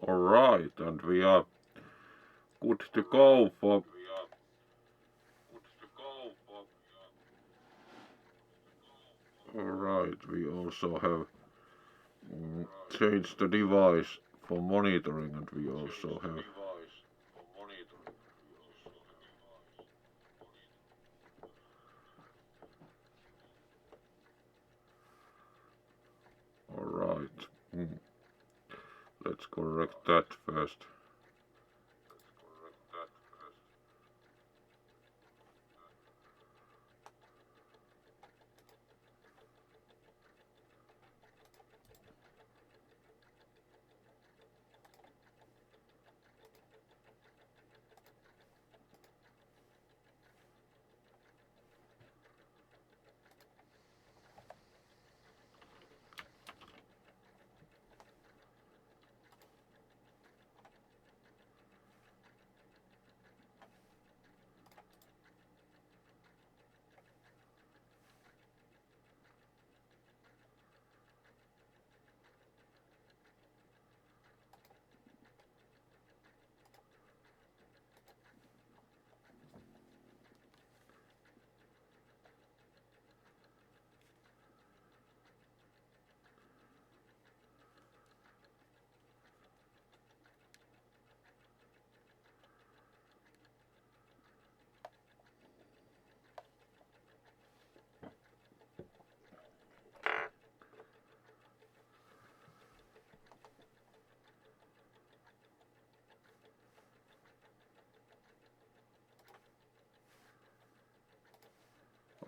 Alright, and we are good to go for. Alright, we also have changed the device for monitoring, and we also have. Alright, let's correct that first.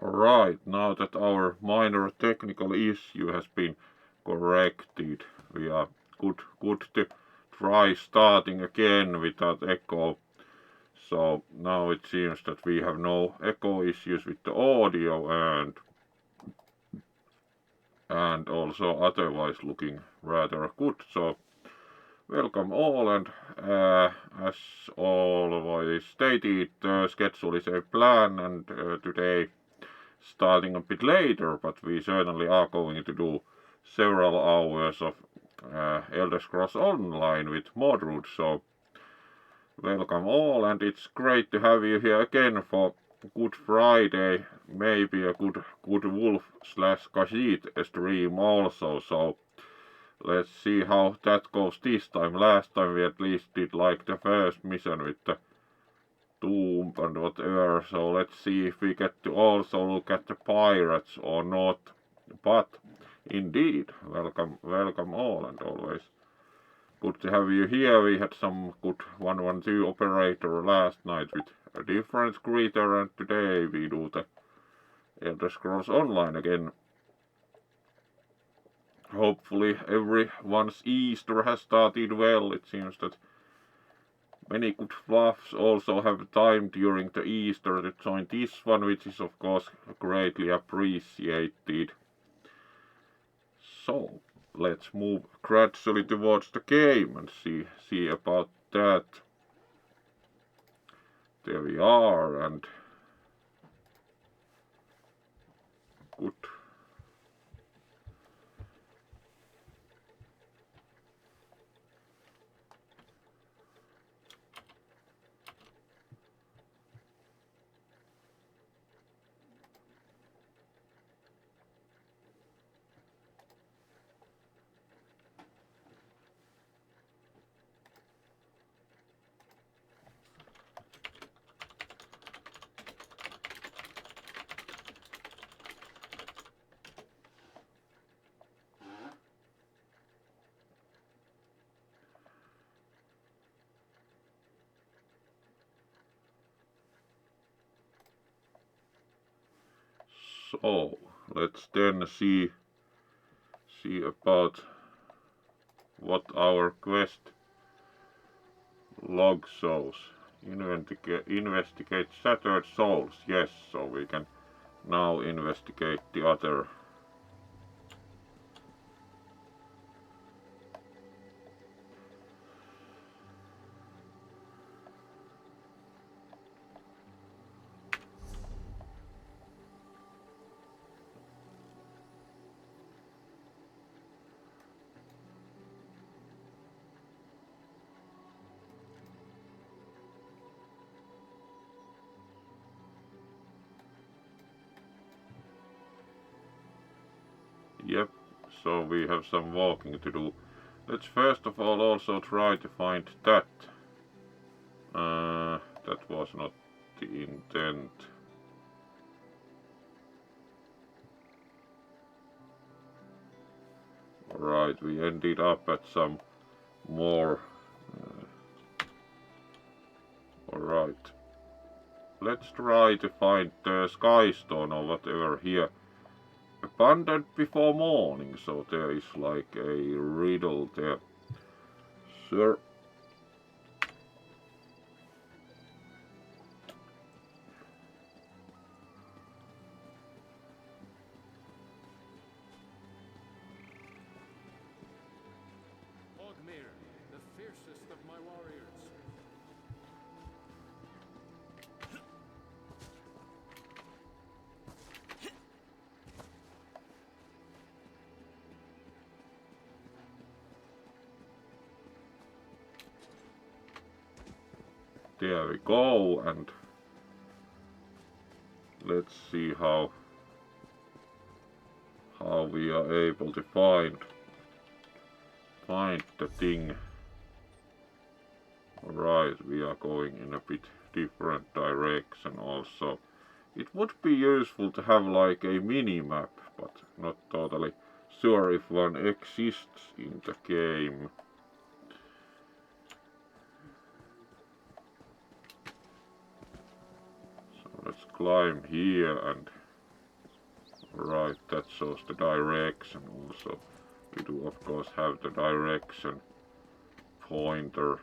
Alright, now that our minor technical issue has been corrected, we are good to try starting again without echo. So now it seems that we have no echo issues with the audio and also otherwise looking rather good. So welcome all, and as always stated, the schedule is a plan, and today starting a bit later, but we certainly are going to do several hours of Elder Scrolls Online with Mordrude. So welcome all, and it's great to have you here again for Good Friday, maybe a good wolf slash Khajiit stream also. So let's see how that goes this time. Last time we at least did like the first mission with the tomb and whatever, so let's see if we get to also look at the pirates or not. But indeed, welcome all, and always good to have you here. We had some good 112 operator last night with a different creator, and today we do the Elder Scrolls Online again. Hopefully everyone's Easter has started well. It seems that many good fluffs also have time during the Easter to join this one, which is of course greatly appreciated. So let's move gradually towards the game and see about that. There we are, and good. So let's then see about what our quest log shows. Investigate shattered souls. Yes, so we can now investigate the other. Yep, so we have some walking to do. Let's first of all also try to find that. That was not the intent. Alright, we ended up at some more. Alright. Let's try to find the sky stone or whatever here. Abundant before morning, so there is like a riddle there. Sure. The fiercest of my warriors. There we go, and let's see how we are able to find the thing. Alright, we are going in a bit different direction also. It would be useful to have like a mini-map, but not totally sure if one exists in the game. So let's climb here, and right, that shows the direction also. We do of course have the direction pointer.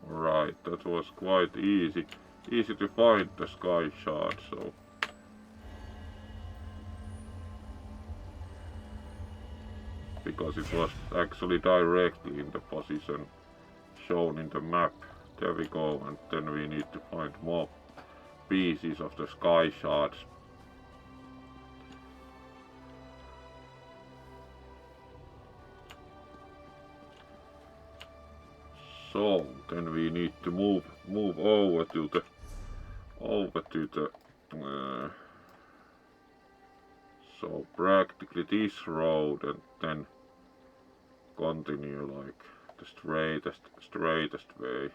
Right, that was quite easy to find the sky shard, so because it was actually directly in the position shown in the map. There we go, and then we need to find more pieces of the sky shards. So then we need to move over to the so practically this road, and then continue like the straightest way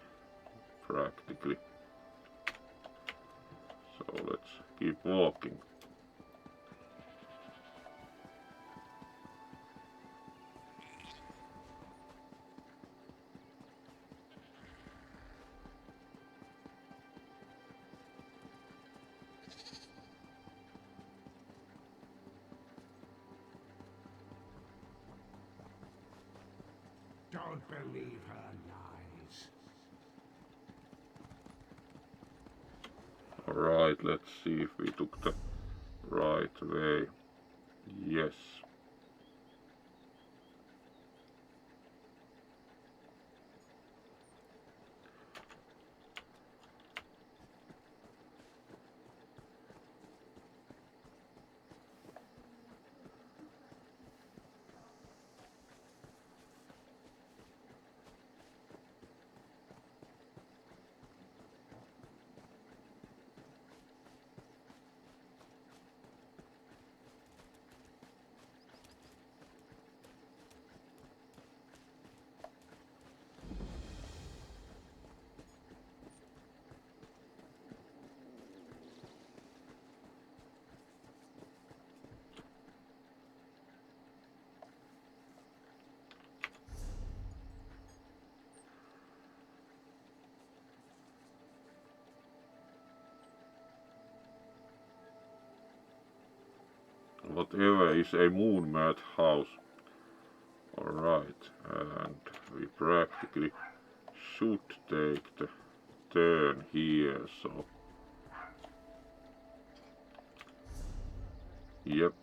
practically. So let's keep walking. Don't believe her lies. Alright, let's see if we took the right way. Yes. Whatever is a moon mat house. Alright, and we practically should take the turn here, so yep.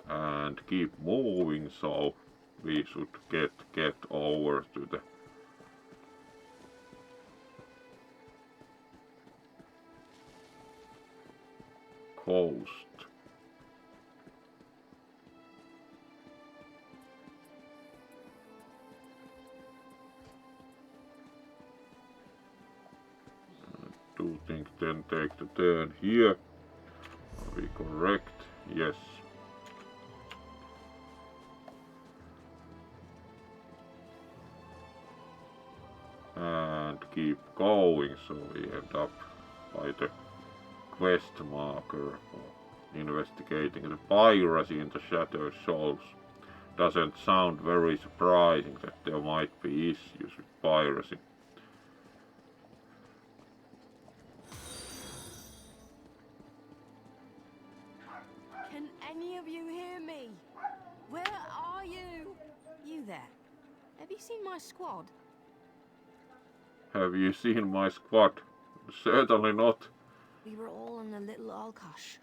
And keep moving, so we should get over to the coast. I do think then take the turn here. Are we correct? Yes. And keep going, so we end up by the quest marker for investigating the piracy in the Shattered Souls. Doesn't sound very surprising that there might be issues with piracy. Can any of you hear me? Where are you? You there? Have you seen my squad? Have you seen my squad? Certainly not. We were all on a little Alkosh,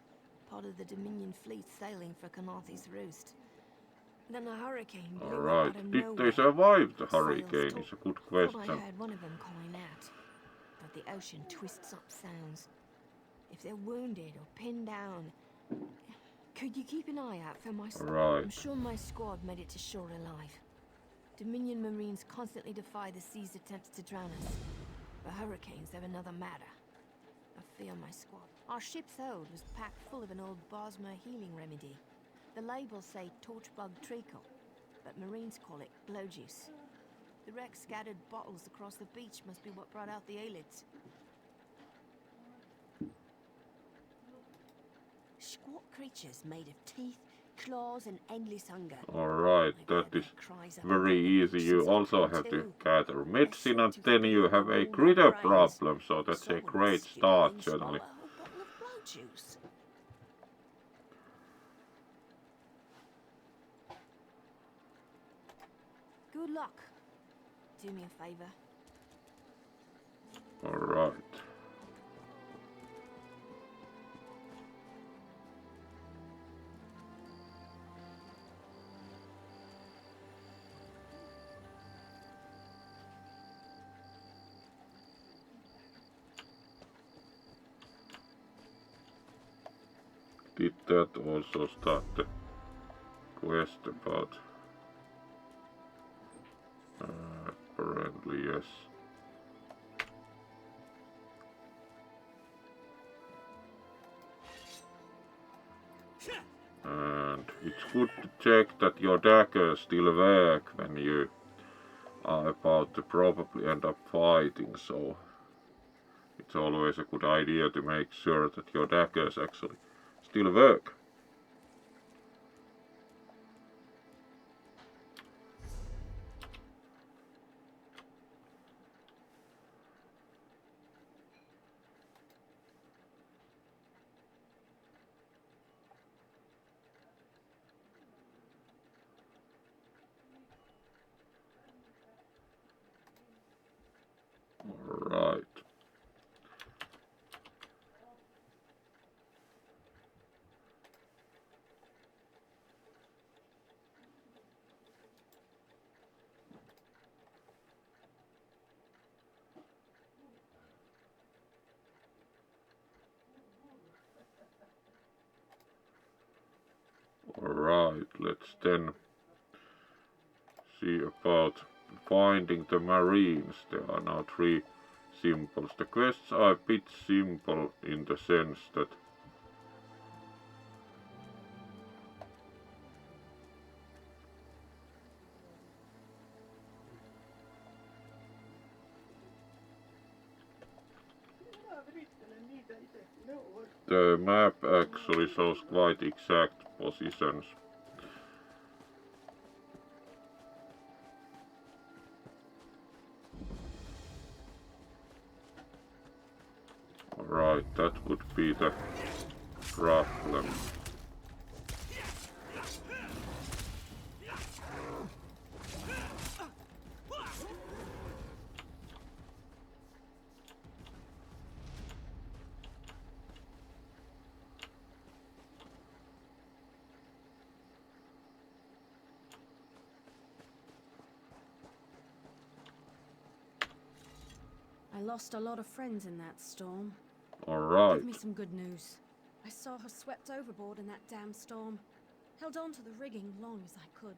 part of the Dominion fleet sailing for Kanathi's Roost. Then a hurricane blew up Alright, out of did nowhere. they survive the Sails hurricane? tall. Is a good Thought question. I heard one of them calling out, but the ocean twists up sounds. If they're wounded or pinned down, could you keep an eye out for my squad? Right. I'm sure my squad made it to shore alive. Dominion Marines constantly defy the sea's attempts to drown us. But hurricanes have another matter. I fear my squad. Our ship's hold was packed full of an old Bosmer healing remedy. The labels say torchbug treacle, but Marines call it glow juice. The wreck scattered bottles across the beach must be what brought out the Aelids. Squat creatures made of teeth, claws, and endless hunger. Alright, that is very easy. You also have to gather medicine and then you have a critter problem, so that's a great start, certainly. Good luck. Do me a favor. Alright. Did that also start the quest about... apparently yes. And it's good to check that your daggers still work when you are about to probably end up fighting, so it's always a good idea to make sure that your daggers actually still work. Alright. Alright, let's then see about finding the Marines. There are now 3 symbols. The quests are a bit simple in the sense that the map actually shows quite exact positions. Right, that would be the problem. I lost a lot of friends in that storm. Alright. Give me some good news. I saw her swept overboard in that damn storm. Held on to the rigging long as I could,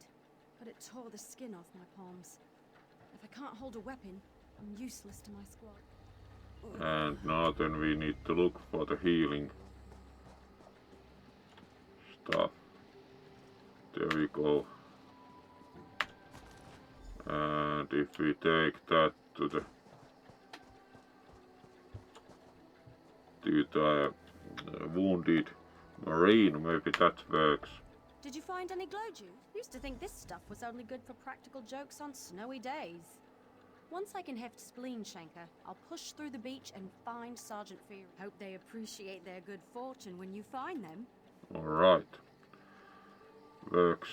but it tore the skin off my palms. If I can't hold a weapon, I'm useless to my squad. And now then we need to look for the healing stuff. There we go. And if we take that to the wounded marine, maybe that works. Did you find any glow juice? Used to think this stuff was only good for practical jokes on snowy days. Once I can heft Spleen Shanker, I'll push through the beach and find Sergeant Fear. Hope they appreciate their good fortune when you find them. Alright. Works.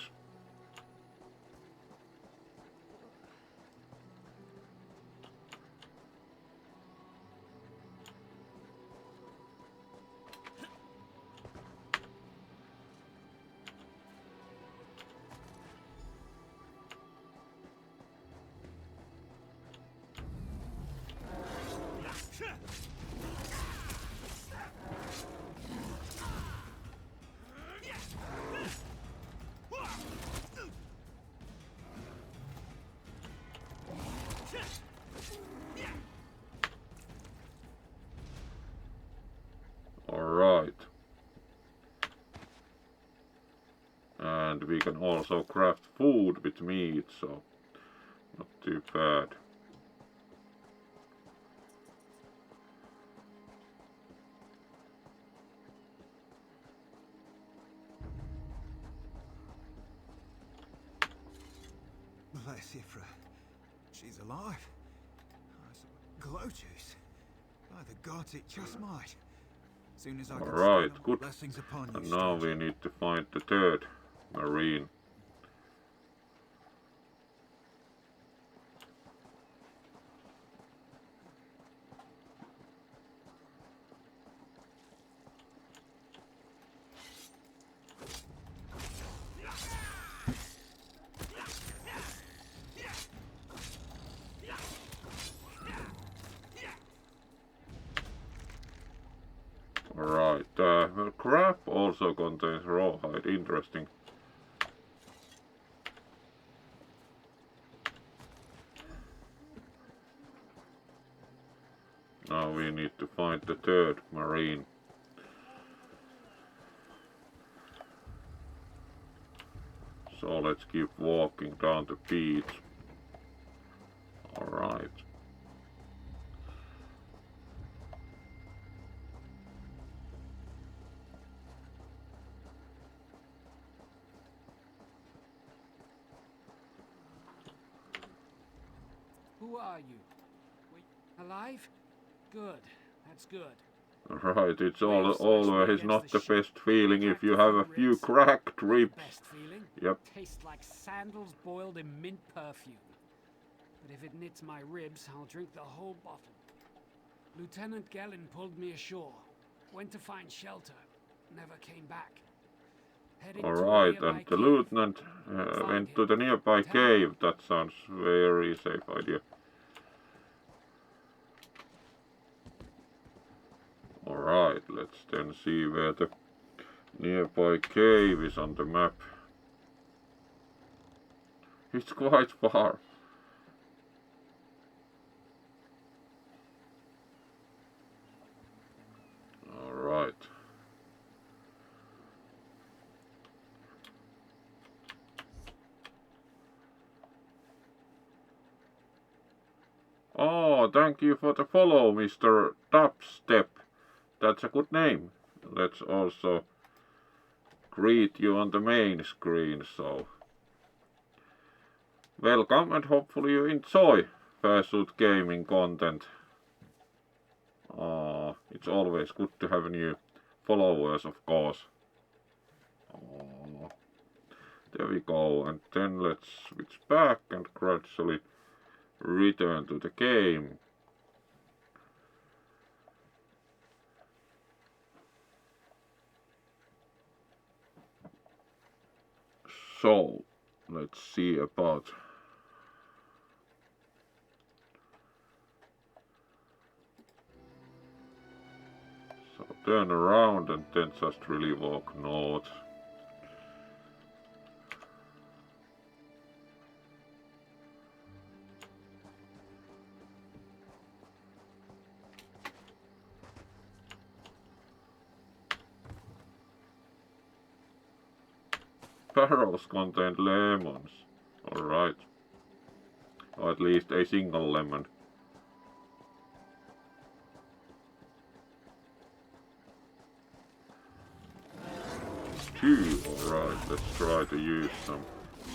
Alright. And we can also craft food with meat, so not too bad. Bless Ifra. She's alive. Glow juice. By the gods, it just might. Soon as I can Alright, stand, good. blessings upon you, And now stranger. we need to find the third marine. Alright, well, crab also contains rawhide, interesting. Now we need to find the third marine. So let's keep walking down the beach. Alright. Who are you? Wait, alive? Good. That's good. Right, it's Waves always slash me not against the the ship. best feeling if Cracked you a have few a few ribs. cracked ribs. Best feeling? Yep. Tastes like sandals boiled in mint perfume. But if it knits my ribs, I'll drink the whole bottle. Lieutenant Gellin pulled me ashore. Went to find shelter. Never came back. Heading to a Alright, nearby and the cave. lieutenant Find went him. to the nearby Tell him. cave. That sounds very safe idea. Alright, let's then see where the nearby cave is on the map. It's quite far. Alright. Oh, thank you for the follow, Mr. Dubstep. That's a good name. Let's also greet you on the main screen, so welcome and hopefully you enjoy Fursuit Gaming content. It's always good to have new followers, of course. There we go, and then let's switch back and gradually return to the game. So, let's see about turn around and then just really walk north. Barrels contained lemons. Alright. Or at least a single lemon. Two, alright, let's try to use some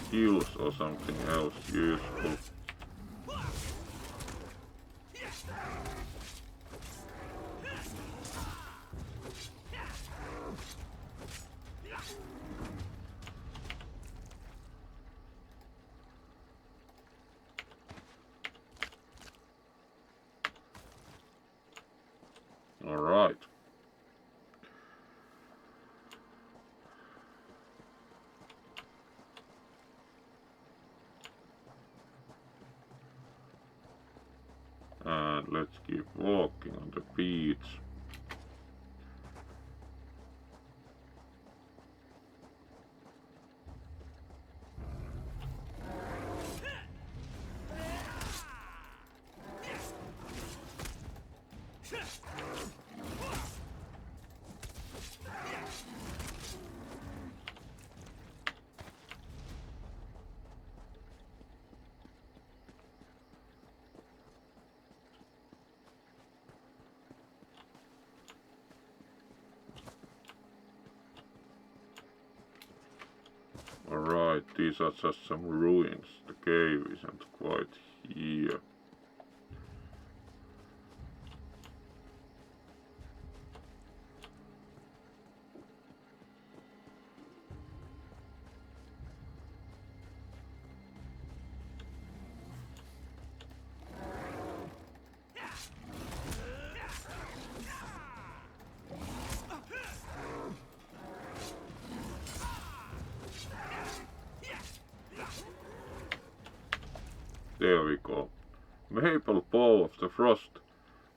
skills or something else useful. Alright. And let's keep walking on the beach. Alright, these are just some ruins. The cave isn't quite here. There we go. Maple Bow of the Frost.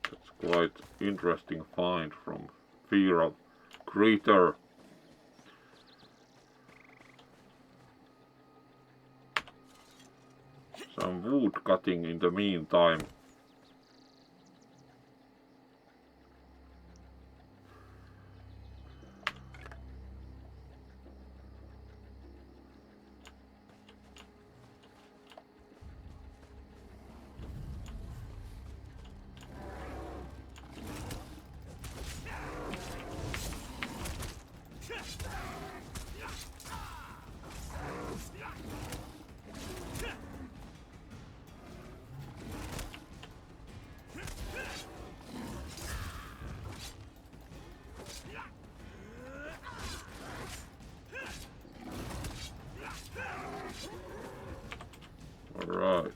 That's quite interesting find from Fear of Creature. Some wood cutting in the meantime. Alright.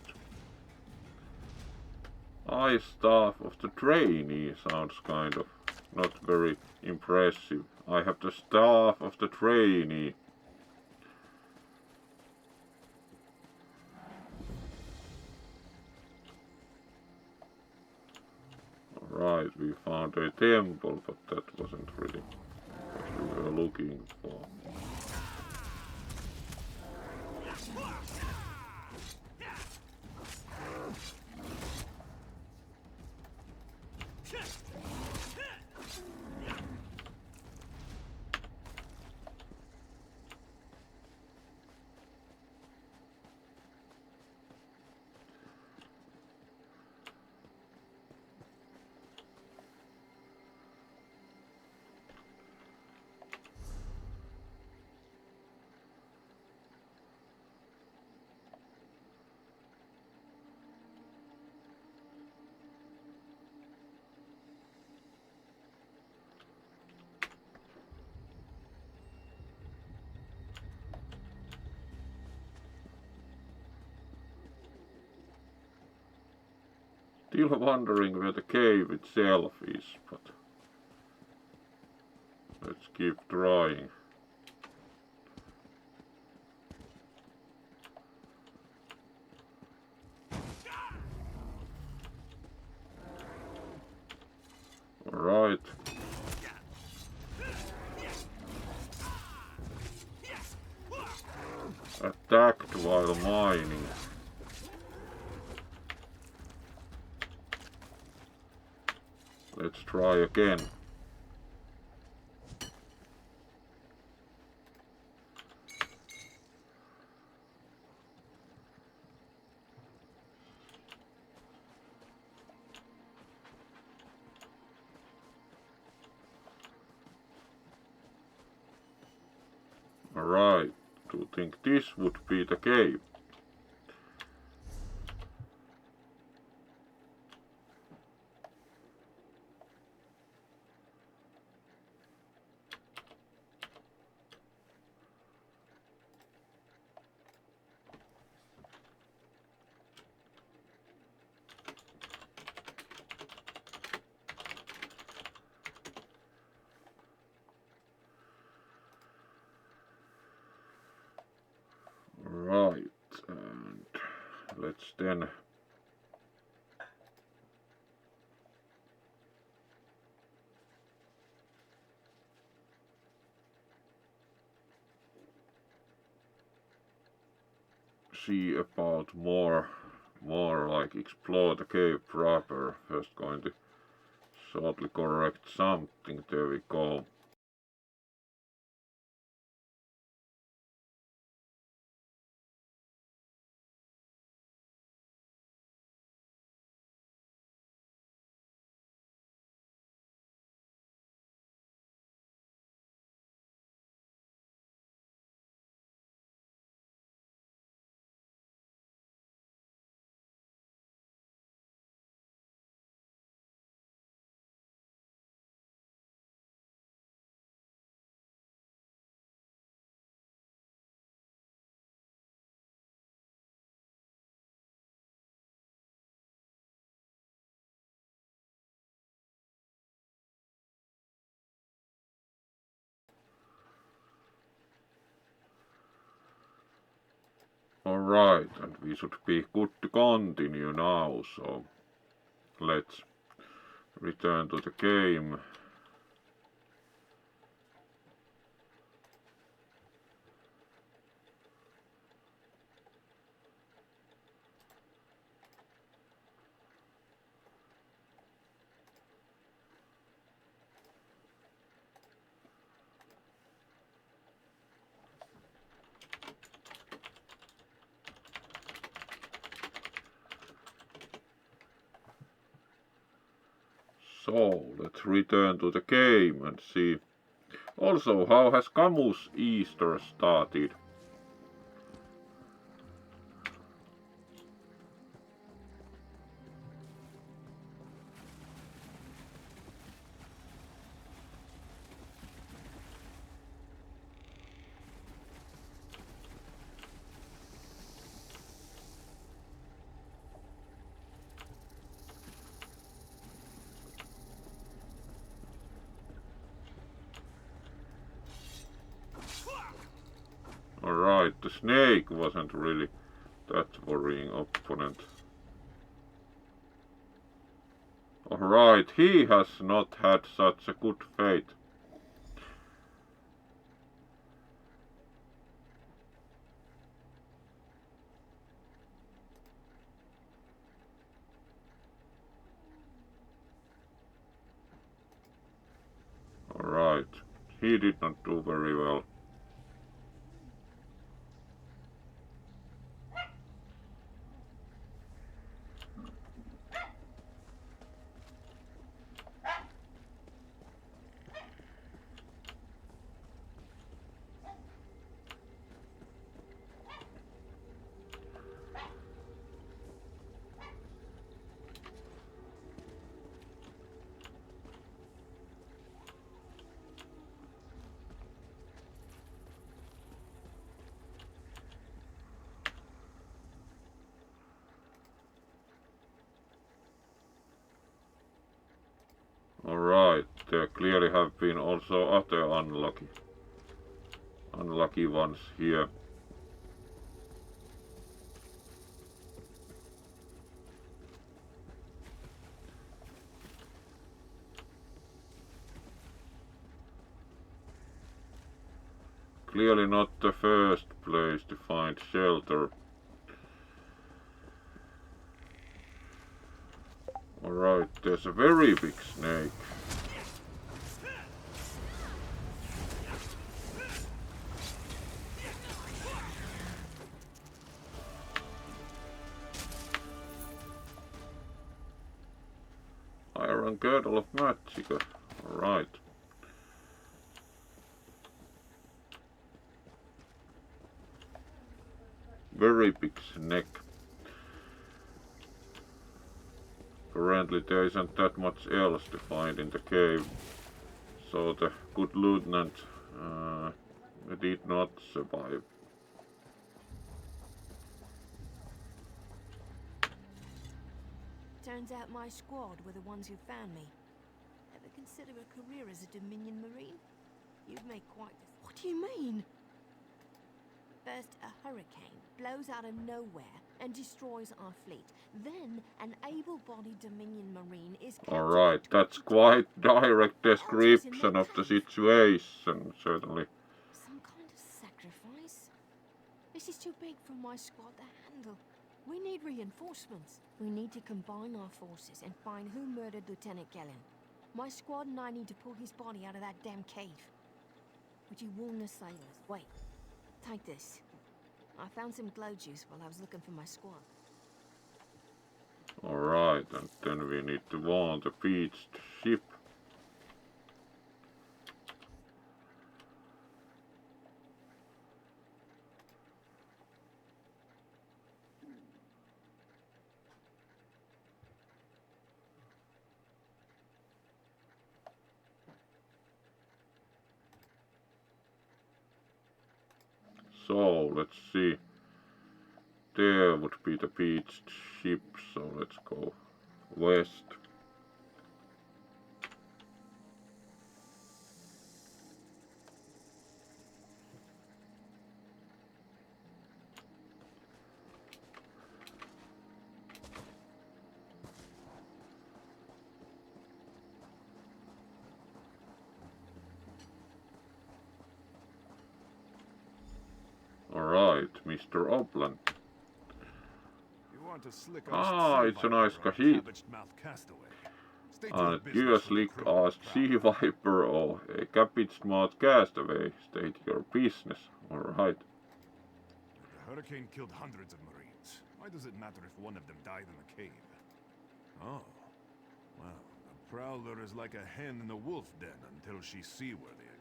Eye Staff of the Trainee sounds kind of not very impressive. I have the Staff of the Trainee. Alright, we found a temple, but that wasn't really what we were looking for. Still wondering where the cave itself is, but let's keep trying. Alright. while mining. Let's try again. Alright, do you think this would be the cave? Right, and let's then see about more like explore the cave proper. First going to shortly correct something. There we go. Alright, and we should be good to continue now, so let's return to the game. So, let's return to the game and see. Also, how has Camus Easter started? Alright, the snake wasn't really that worrying opponent. Alright, he has not had such a good fate. Alright, he did not do very well. Alright, there clearly have been also other unlucky ones here. Clearly not the first place to find shelter. Alright, there's a very big snake. Iron girdle of magic. Alright. Very big snake. Apparently there isn't that much else to find in the cave. So the good lieutenant did not survive. Turns out my squad were the ones who found me. Ever consider a career as a Dominion Marine? You'd make quite the... What do you mean? First, a hurricane blows out of nowhere and destroys our fleet. Then, an able-bodied Dominion Marine is... Alright, that's quite direct description of the situation, certainly. Some kind of sacrifice? This is too big for my squad to handle. We need reinforcements. We need to combine our forces and find who murdered Lieutenant Gellin. My squad and I need to pull his body out of that damn cave. Would you warn the sailors? Wait. Take this. I found some glow juice while I was looking for my squad. Alright, and then we need to warn the beached ship. So, let's see. There would be the beached ship, so let's go west. Alright, Mr. Opland. It's a nice kahit. You slick asked sea viper or a cabbage-mouthed castaway. State your business. Alright. The hurricane killed hundreds of Marines. Why does it matter if one of them died in the cave? Oh. Well, the Prowler is like a hen in a wolf den until she's seaworthy again.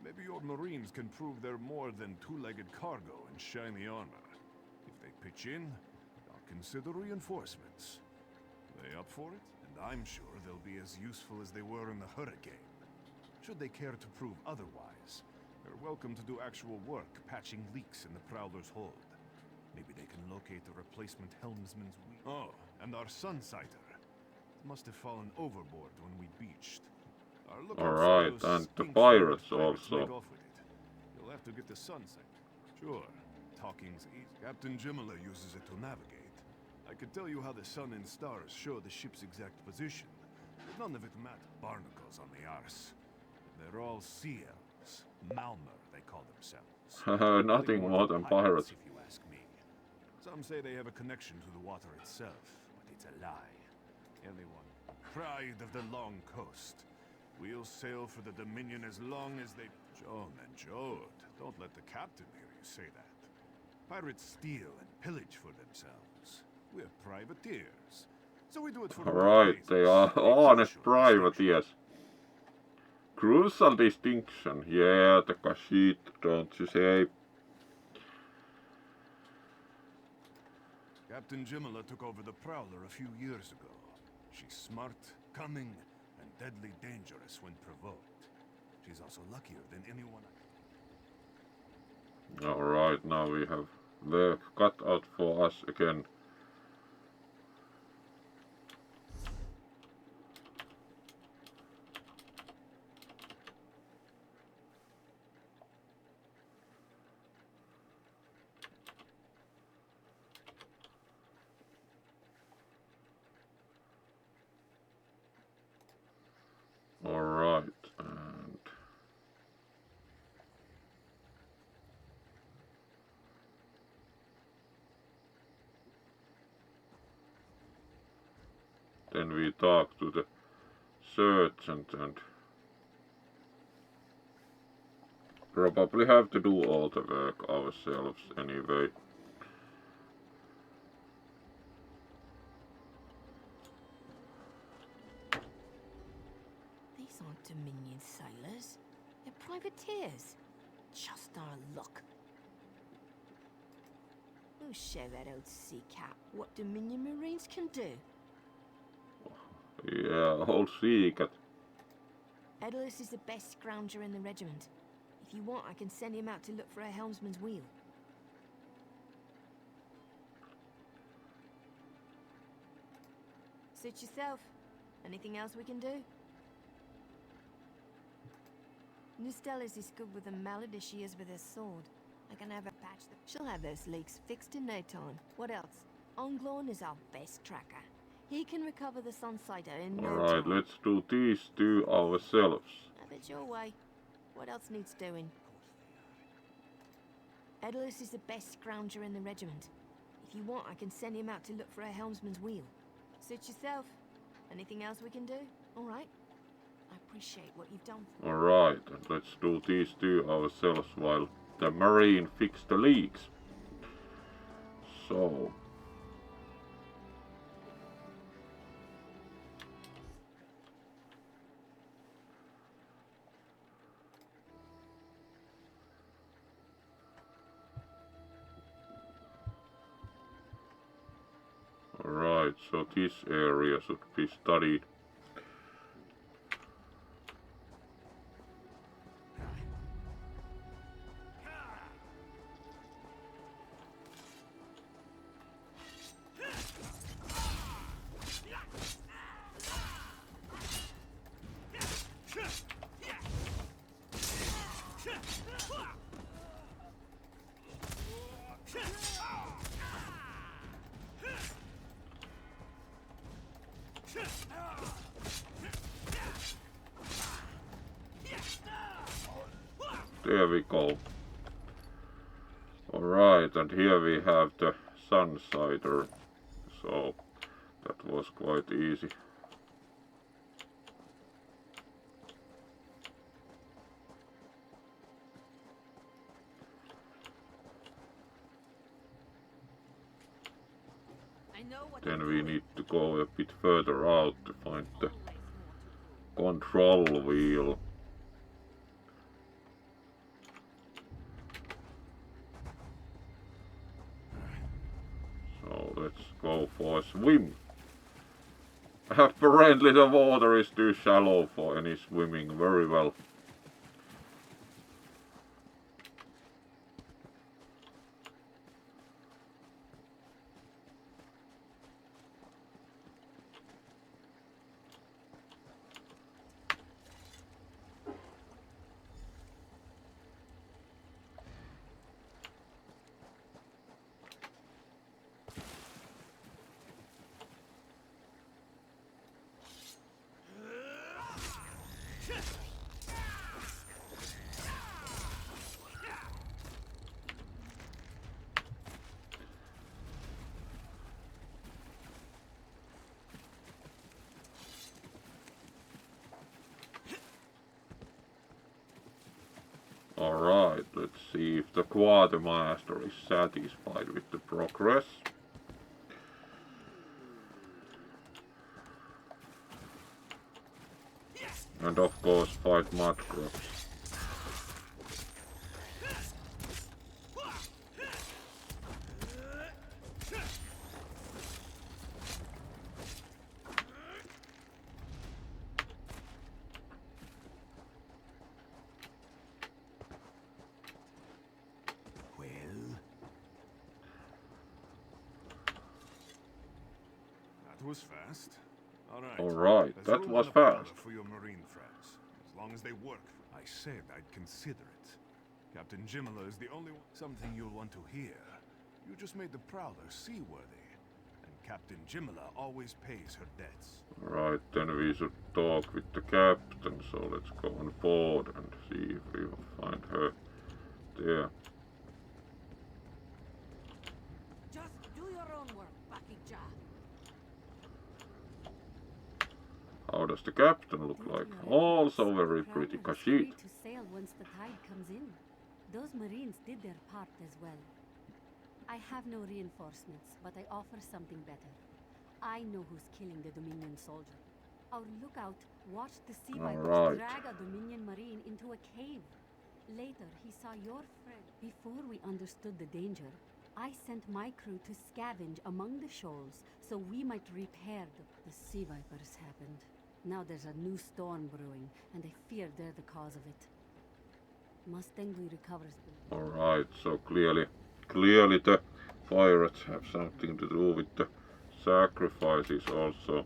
Maybe your Marines can prove they're more than two-legged cargo and shiny armor. If they pitch in, I'll consider reinforcements. They up for it? And I'm sure they'll be as useful as they were in the hurricane. Should they care to prove otherwise, they're welcome to do actual work patching leaks in the Prowler's hold. Maybe they can locate the replacement helmsman's wheel. Oh, and our Sunsighter. Must have fallen overboard when we beached. Alright, and the pirates also. You'll have to get the Sunsighter. Sure, talking's easy. Captain Jimala uses it to navigate. I could tell you how the sun and stars show the ship's exact position, but none of it matters. Barnacles on the arse. They're all sea elves. Malmer, they call themselves. Nothing more than pirates. If you ask me. Some say they have a connection to the water itself, but it's a lie. Anyone. Pride of the long coast. We'll sail for the Dominion as long as they... Joan and Jode, don't let the captain hear you say that. Pirates steal and pillage for themselves. We're privateers. So we do it for... Alright, they are honest privateers. Crucial distinction. Yeah, the Kashid, don't you say? Captain Jimala took over the Prowler a few years ago. She's smart, cunning, and deadly dangerous when provoked. She's also luckier than anyone. Alright, now we have work cut out for us again. Alright, and then we talk to the sergeant and probably have to do all the work ourselves anyway. These aren't Dominion sailors. They're privateers. Just our luck. We'll show that old sea cat what Dominion Marines can do. Yeah, old sea cat. Edalus is the best scrounger in the regiment. If you want, I can send him out to look for a helmsman's wheel. Suit yourself. Anything else we can do? Nustella's is good with a mallet as she is with her sword. I can have her patch them. She'll have those leaks fixed in no time. What else? Onglorn is our best tracker. He can recover the Sunsider in no Alright, time. let's do these two ourselves. Have it your way. What else needs doing? Edalus is the best scrounger in the regiment. If you want, I can send him out to look for a helmsman's wheel. Suit yourself. Anything else we can do? All right. I appreciate what you've done. Alright, and let's do these two ourselves while the Marine fixes the leaks. So. Alright, so this area should be studied. There we go. Alright, and here we have the Sunsider. So that was quite easy. Then we need to go a bit further out to find the control wheel. So let's go for a swim. Apparently the water is too shallow for any swimming. Very well. Alright, let's see if the quartermaster is satisfied with the progress. And of course fight mudcrabs. That was fast. Alright. Alright, Let's that roll was in a prowler fast. for your marine friends. As long as they work. I said I'd consider it. Captain Jimala is the only one. Something you'll want to hear. You just made the prowler seaworthy. And Captain Jimala always pays her debts. Right, then we should talk with the captain, so let's go on board and see if we will find her there. Just do your own work, Bakija. does the captain look like? Also very pretty. Kashid. To sail once the tide comes in. Those Marines did their part as well. I have no reinforcements, but I offer something better. I know who's killing the Dominion soldier. Our lookout watched the sea vipers Alright. drag a Dominion Marine into a cave. Later, he saw your friend. Before we understood the danger, I sent my crew to scavenge among the shoals so we might repair the sea vipers happened. Now there's a new storm brewing, and I fear they're the cause of it. Mustangly recovers the... Alright, so clearly the pirates have something to do with the sacrifices also.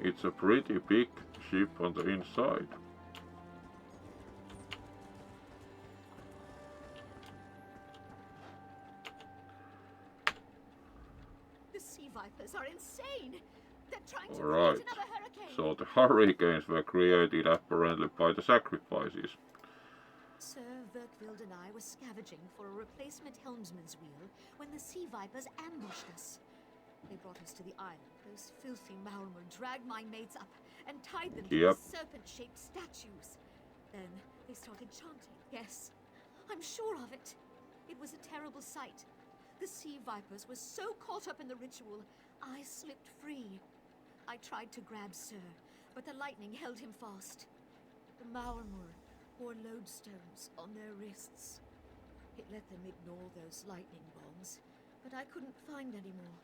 It's a pretty big ship on the inside. The sea vipers are insane. They're trying to Alright, create another hurricane. so the hurricanes were created apparently by the sacrifices. Sir Verkvild and I were scavenging for a replacement helmsman's wheel when the sea vipers ambushed us. They brought us to the island. Those filthy Maulmer dragged my mates up and tied them to Yep. these serpent-shaped statues. Then they started chanting. Yes, I'm sure of it. It was a terrible sight. The sea vipers were so caught up in the ritual, I slipped free. I tried to grab Sir, but the lightning held him fast. The Maulmer wore lodestones on their wrists. It let them ignore those lightning bombs, but I couldn't find any more.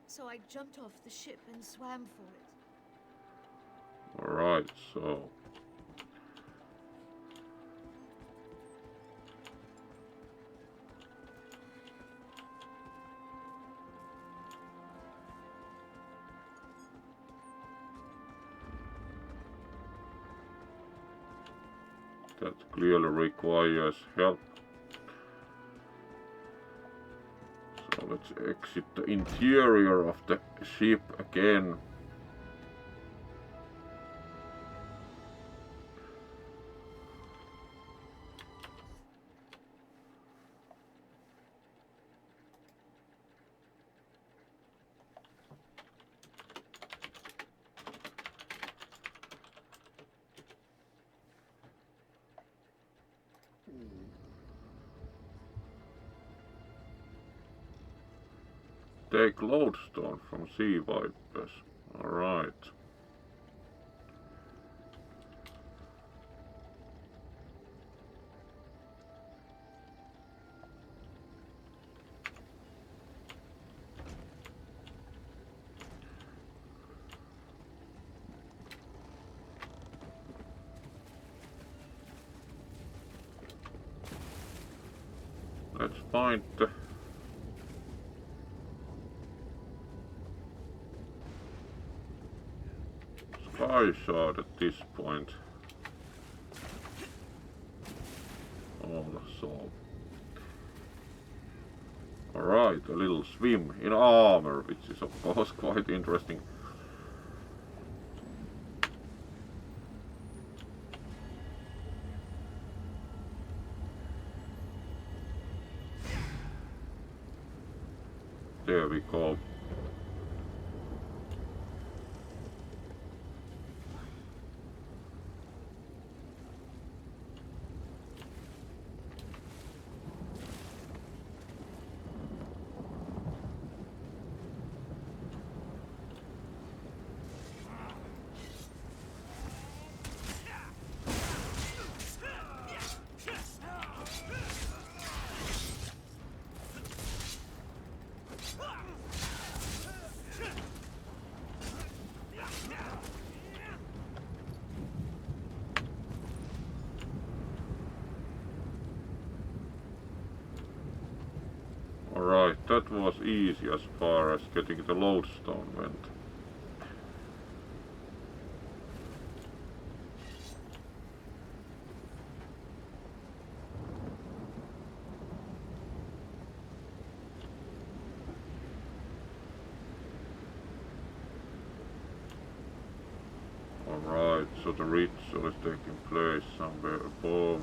So I jumped off the ship and swam for it. Alright, so that clearly requires help. So let's exit the interior of the ship again. Take lodestone from sea vipers. Alright. Let's find the sky shard at this point. Also. Alright, a little swim in armor, which is of course quite interesting. There we go. Alright, that was easy as far as getting the lodestone went. Alright, so the ritual is taking place somewhere above.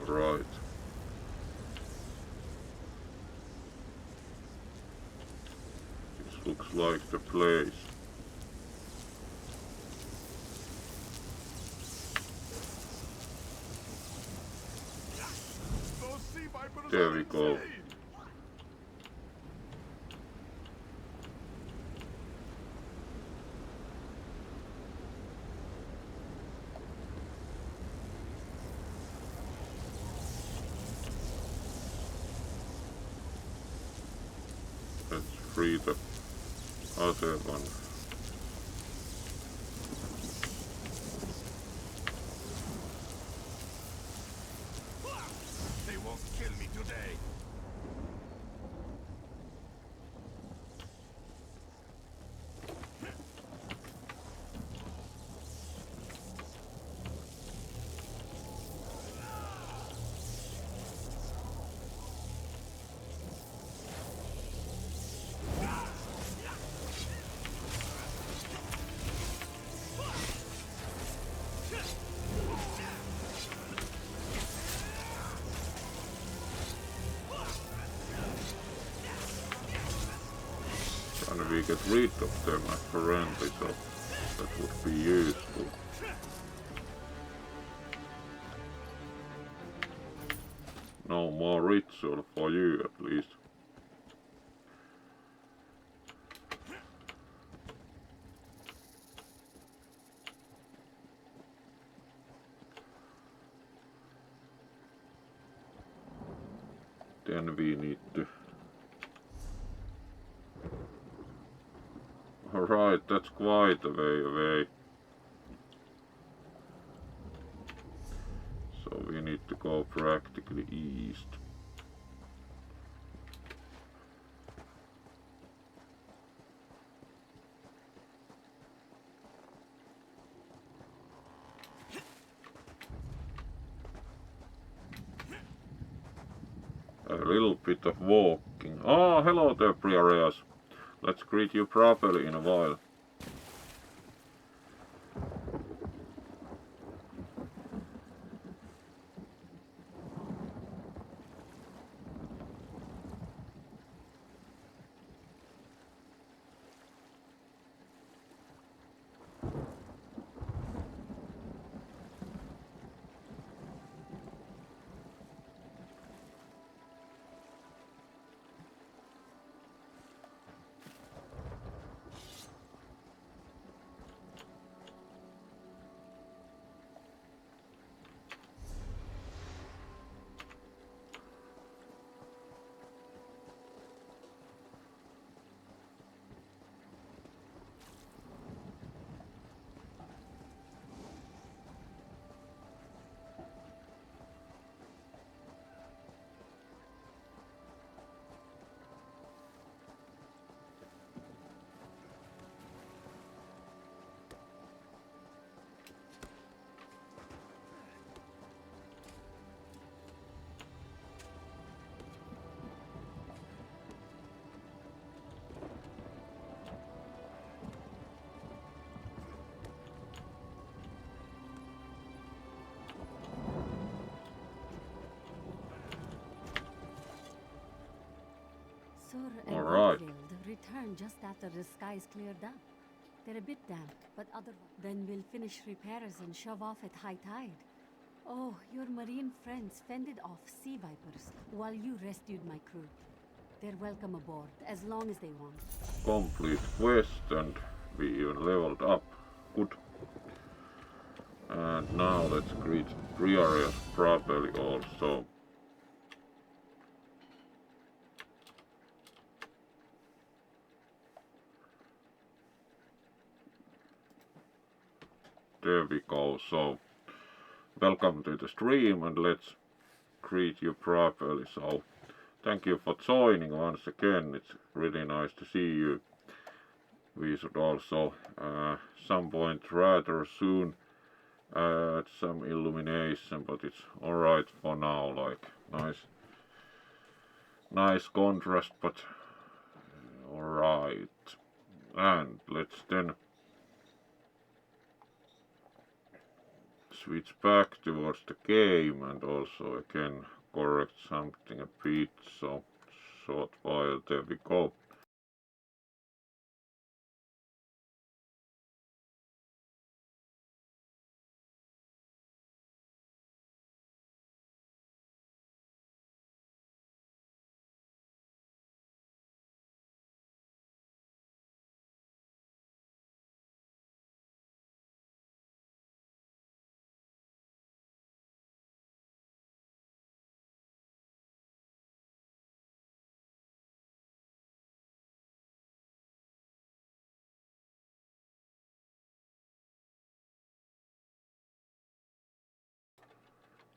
Alright. This looks like the place. Those sea vipers There are we go. insane! Let's free the other one. They won't kill me today! And we get rid of them apparently, so that would be useful. No more ritual for you at least. Then we need to... Alright, that's quite a way away. So we need to go practically east. A little bit of walking. Oh, hello there, Priareas. Let's greet you properly in a while. Sur and All right. Mordrude return just after the skies cleared up. They're a bit damp, but otherwise. Then we'll finish repairs and shove off at high tide. Oh, your marine friends fended off sea vipers while you rescued my crew. They're welcome aboard, as long as they want. Complete quest and we even leveled up. Good. And now let's greet Priareas properly also. There we go. So, welcome to the stream and let's greet you properly. So, thank you for joining once again. It's really nice to see you. we should also some point rather soon add some illumination, but it's alright for now, like nice contrast, but alright. And let's then switch back towards the game and also again correct something a bit, so short while, there we go.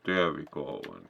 There we go, and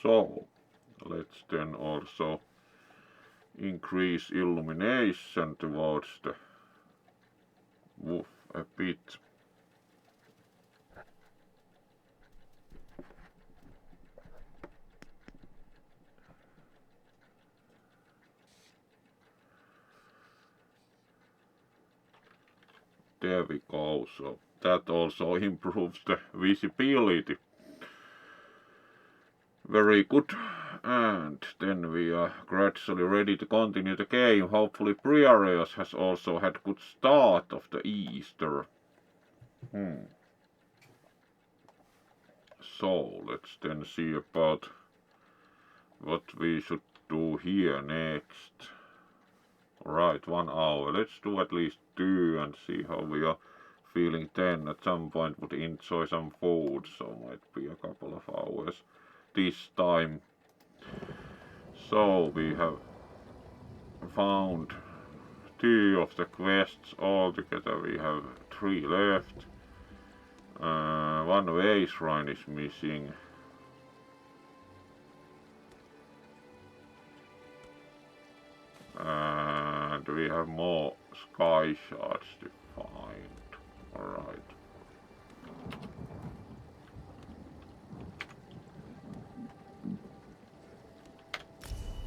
so let's then also increase illumination towards the wolf a bit. There we go, so that also improves the visibility. Very good, and then we are gradually ready to continue the game. Hopefully Briareus has also had good start of the Easter. So let's then see about what we should do here next. Alright, 1 hour. Let's do at least 2 and see how we are feeling then. At some point would enjoy some food, so might be a couple of hours this time. So we have found 2 of the quests altogether. We have 3 left. 1 way shrine is missing. And we have more sky shards to find. Alright.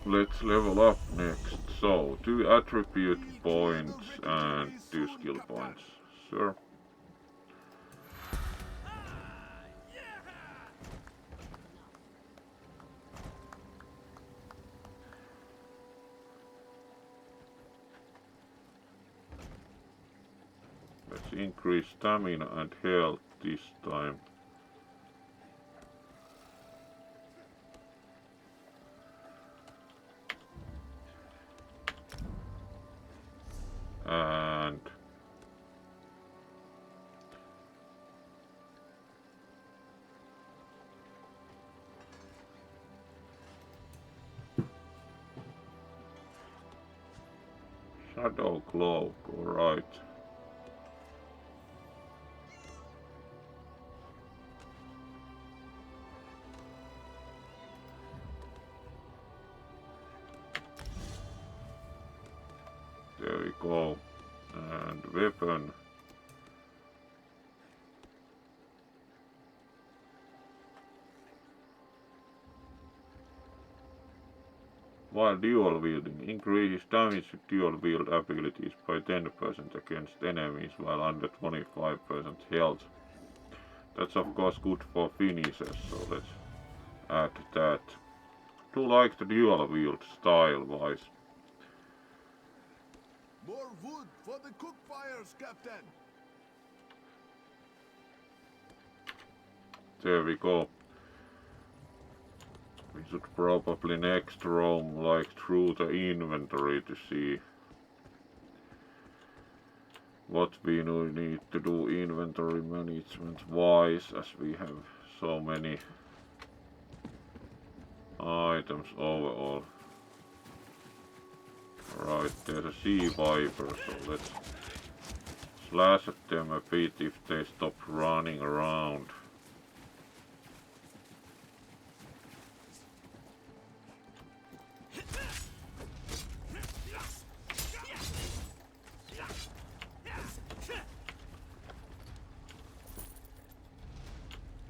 Let's level up next. So, 2 attribute points and 2 skill points. Sure. Let's increase stamina and health this time. And shadow cloak, alright. There we go. And weapon. while dual wielding. Increases damage with dual wield abilities by 10% against enemies while under 25% health. That's of course good for finishers, so let's add that. Do like the dual wield style wise. More wood for the cook fires, Captain! There we go. We should probably next roam like through the inventory to see what we need to do inventory management wise, as we have so many items overall. Right, there's a sea viper, so let's slash at them a bit if they stop running around.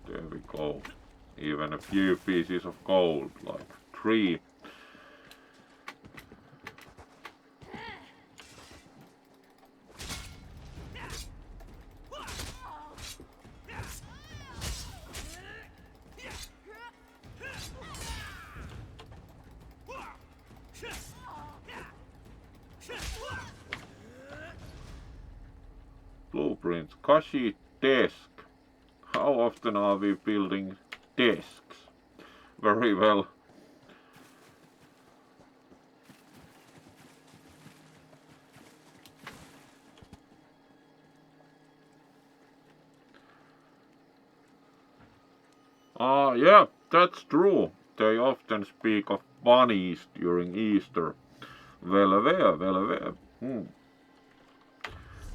There we go. Even a few pieces of gold, like 3. Blueprint. Kashi desk. How often are we building desks? Very well. Yeah, that's true. They often speak of bunnies during Easter. Well aware, well aware.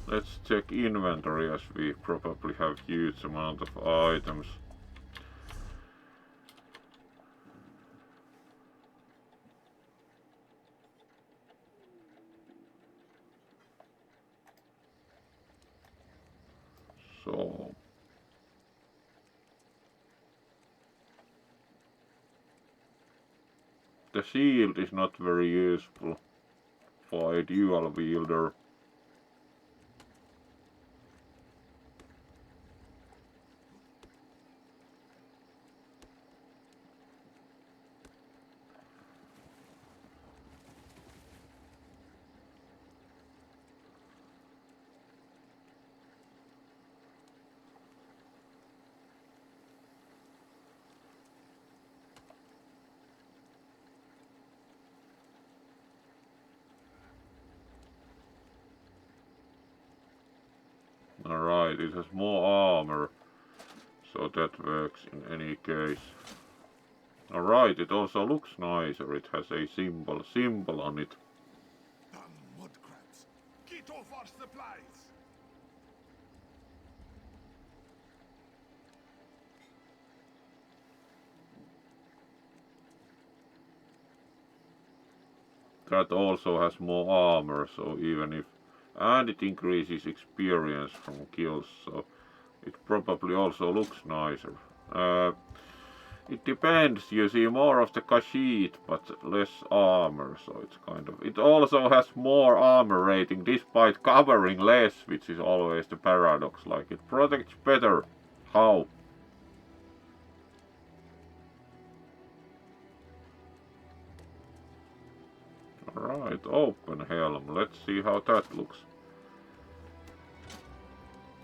Let's check inventory, as we probably have huge amount of items. So the shield is not very useful for a dual wielder. Alright, it has more armor, so that works in any case. Alright, it also looks nicer, it has a symbol on it. Damn mud crabs! Get off our supplies! That also has more armor, so even if... And it increases experience from kills, so it probably also looks nicer. It depends, you see more of the Khajiit, but less armor, so it's kind of... It also has more armor rating despite covering less, which is always the paradox, like it protects better. How? Alright, open helm, let's see how that looks.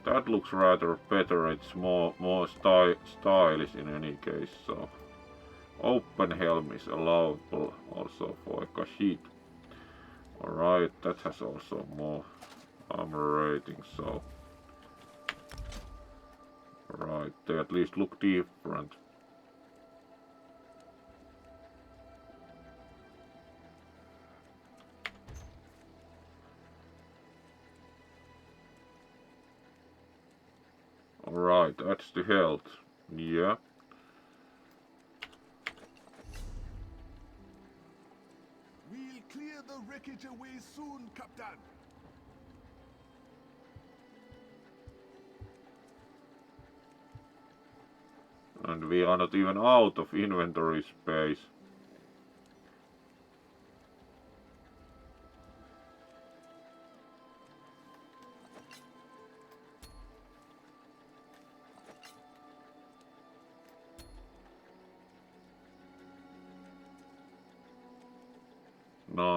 That looks rather better, it's more stylish in any case, so... Open helm is allowable also for a Khajiit. Alright, that has also more armor rating, so... Alright, they at least look different. Alright, that's the health. Yeah. We'll clear the wreckage away soon, Captain! And we are not even out of inventory space.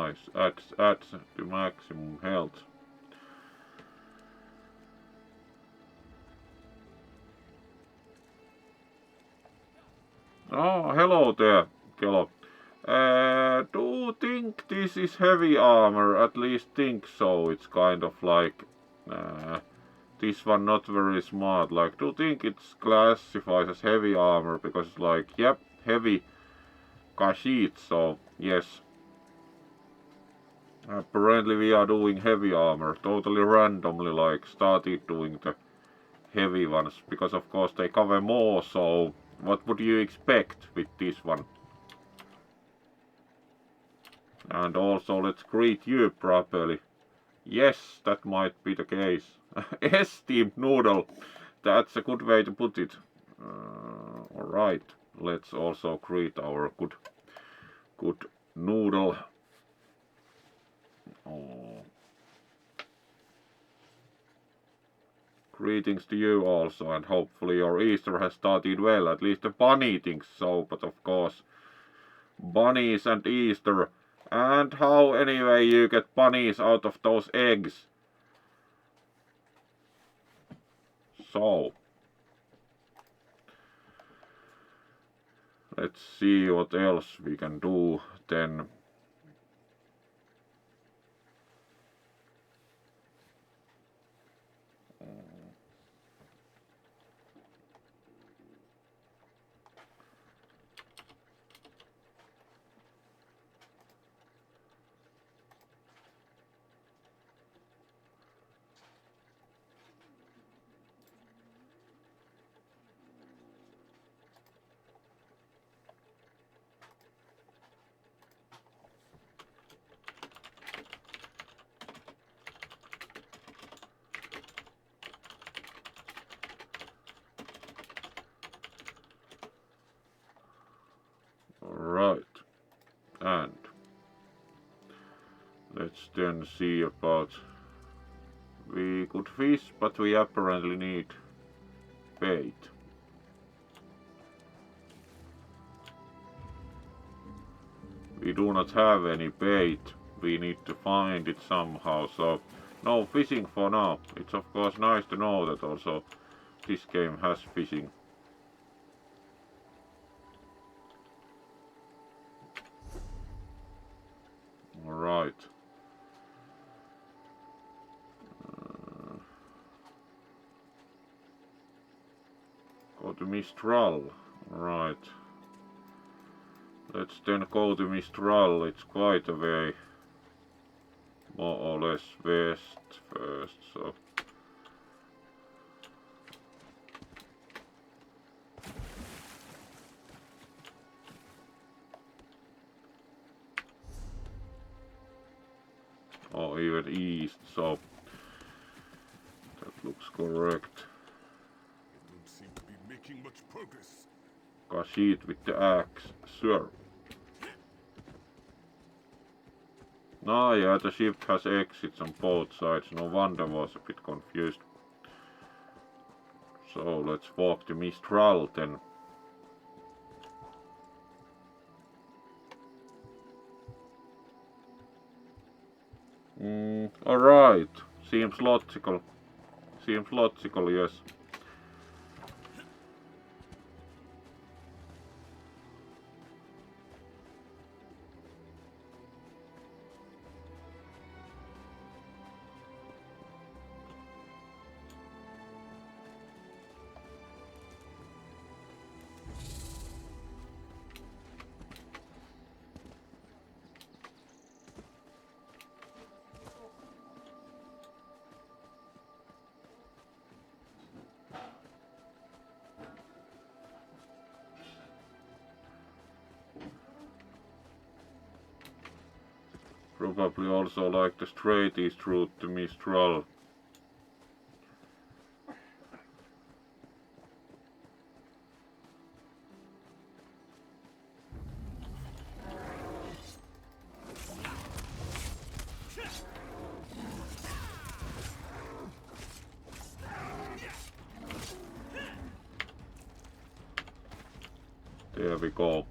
nice. Adds to maximum health. Oh, hello there, Kelo. Do you think this is heavy armor? At least think so. It's kind of like this one not very smart. Like, do you think it's classifies as heavy armor? Because like, yep, heavy Kashid, so yes. Apparently we are doing heavy armor, totally randomly, like started doing the heavy ones, because of course they cover more, so what would you expect with this one? And also let's greet you properly. Yes, that might be the case. Esteemed Noodle, that's a good way to put it. Alright, let's also greet our good Noodle. Oh. Greetings to you also, and hopefully your Easter has started well. At least the bunny thinks so, but of course, bunnies and Easter. And how anyway you get bunnies out of those eggs? So, let's see what else we can do then. Right, and let's then see about, we could fish, but we apparently need bait. We do not have any bait, we need to find it somehow, so no fishing for now. It's of course nice to know that also this game has fishing. Alright. Go to Mistral. Right. Let's then go to Mistral. It's quite a way. More or less west first, so. Or even east, so that looks correct. It don't seem to be making much progress. Kashid with the axe, sure. Ah yeah, the ship has exits on both sides, no wonder I was a bit confused. So let's walk to Mistral then. Alright, seems logical. Seems logical, yes. Probably also like the straightest route to Mistral. There we go.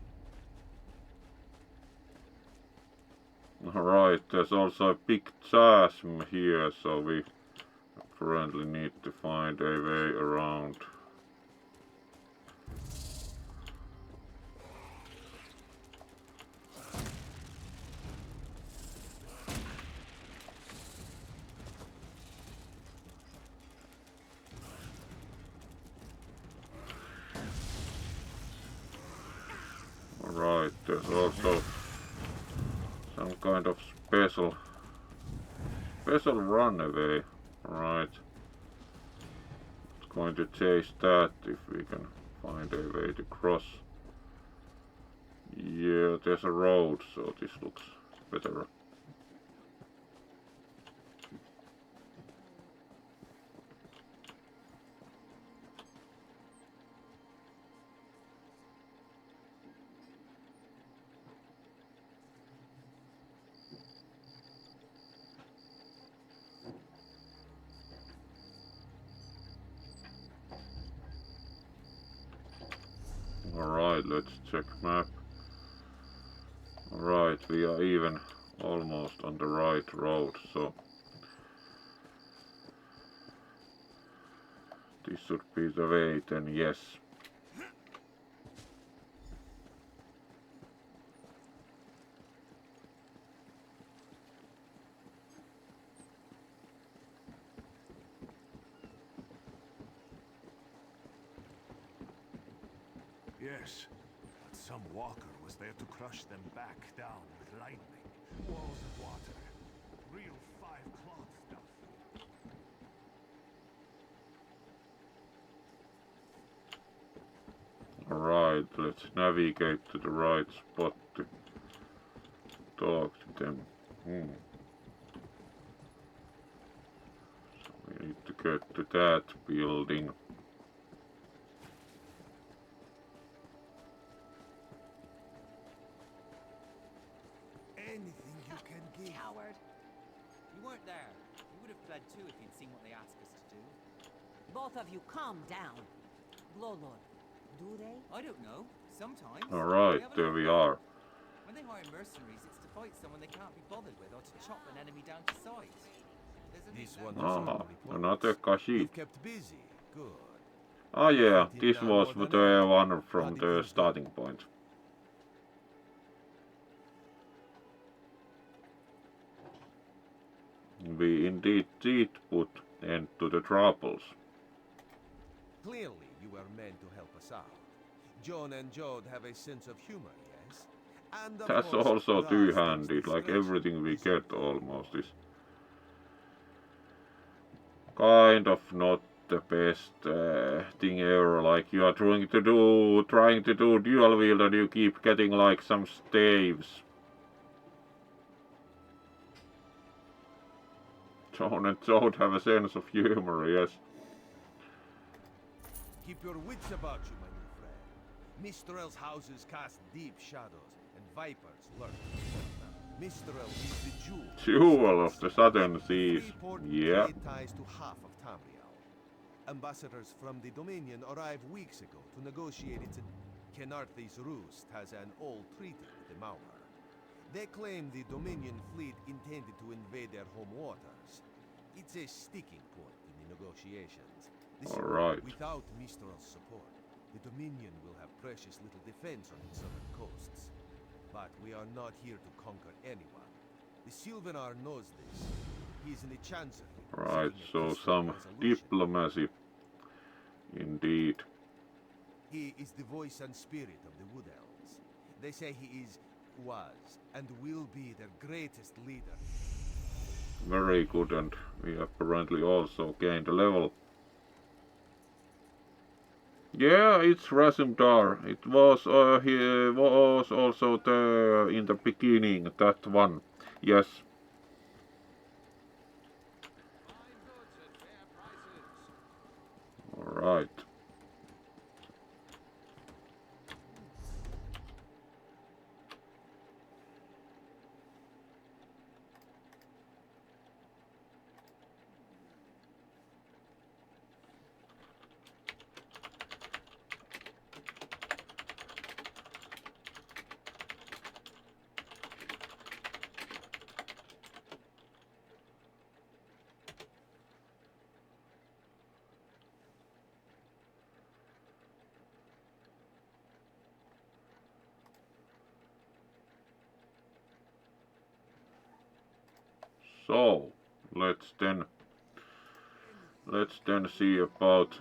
Alright. there's also a big chasm here, so we apparently need to find a way around. Alright, there's also some kind of special runaway. Right. It's going to chase that if we can find a way to cross. Yeah, there's a road, so this looks better. Alright, let's check map. Alright, we are even almost on the right road, so this should be the way then, yes. Yes, but some walker was there to crush them back down with lightning. Walls of water. Real five-clawed stuff. Alright, let's navigate to the right spot to talk to them. So we need to get to that building. Anything you can give. Coward. You weren't there. We would have fled too if you'd seen what they asked us to do. Both of you calm down. Glowlord, do they? I don't know. Sometimes. Alright, there we are. When they hire mercenaries, it's to fight someone they can't be bothered with or to chop an enemy down to size. There's a This reason. one doesn't Ah, report. another Kashid. You've kept busy. Good. Ah yeah, this was the one from the starting point. We indeed did put end to the troubles. Clearly, you were meant to help us out. John and Jode have a sense of humor, yes? And of That's course, also Raz two-handed, takes like discretion. everything we get almost is kind of not the best thing ever. Like you are trying to do dual wield and you keep getting like some staves. John and Jode have a sense of humor, yes. Keep your wits about you, my new friend. Mistrel's houses cast deep shadows, and vipers lurk. Mistrel is the Jewel of the Southern Seas. Freeport Yeah. trade ties to half of Tamriel. Ambassadors from the Dominion arrived weeks ago to negotiate its... Kenarthi's Roost has an old treaty with the Maumar. They claim the Dominion fleet intended to invade their home waters. It's a sticking point in the negotiations. All right. Without Mistral's support, the Dominion will have precious little defense on its southern coasts. But we are not here to conquer anyone. The Sylvanar knows this. He is in the Chancery. Right, seeking a so peaceful some resolution. diplomacy. Indeed. He is the voice and spirit of the Wood Elves. They say he was, and will be their greatest leader. Very good, and we apparently also gained a level. Yeah, it's Razumdar. It was he was also there in the beginning, that one. Yes. Alright. So let's then see about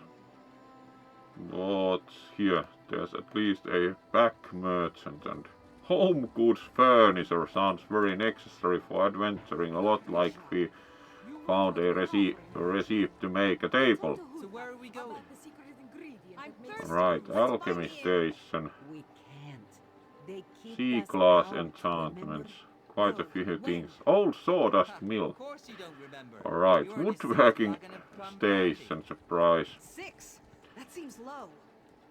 what's here. There's at least a back merchant, and home goods furniture sounds very necessary for adventuring, a lot like we found a receipt to make a table. So where are we going? Right, alchemy station, We can't. They keep sea us glass out, enchantments, remember? quite a few things. Old sawdust mill. Of course you don't remember. Alright, You're only 6 woodworking black and a plum brandy. station, surprise. 6? That seems low.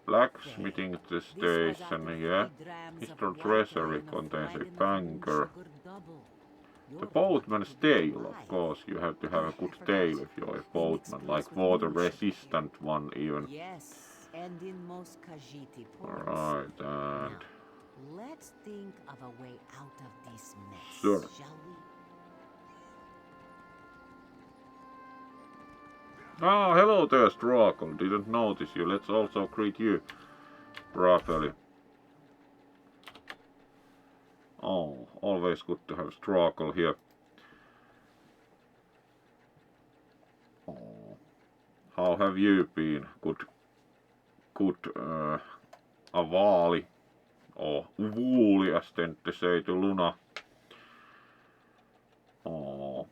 Blacksmithing This was station, out of yeah. 3 grams of Mr. white Treasury wine of contains a right enough banker. sugar double. The You're boatman's lucky to be tail, of alive. course. You have to have a good I tail forgot. if you're a They mix boatman, blues like with water moon sugar resistant one even. Yes, and in most Khajiiti ports. Alright, and Now, let's think of a way out of this mess, Sure. shall we? ah, hello there, Struggle. Didn't notice you. Let's also greet you, properly. Oh, always good to have Struggle here. Oh, how have you been? Good, avaali, or vuuli, as Tentti say to Luna. Oh,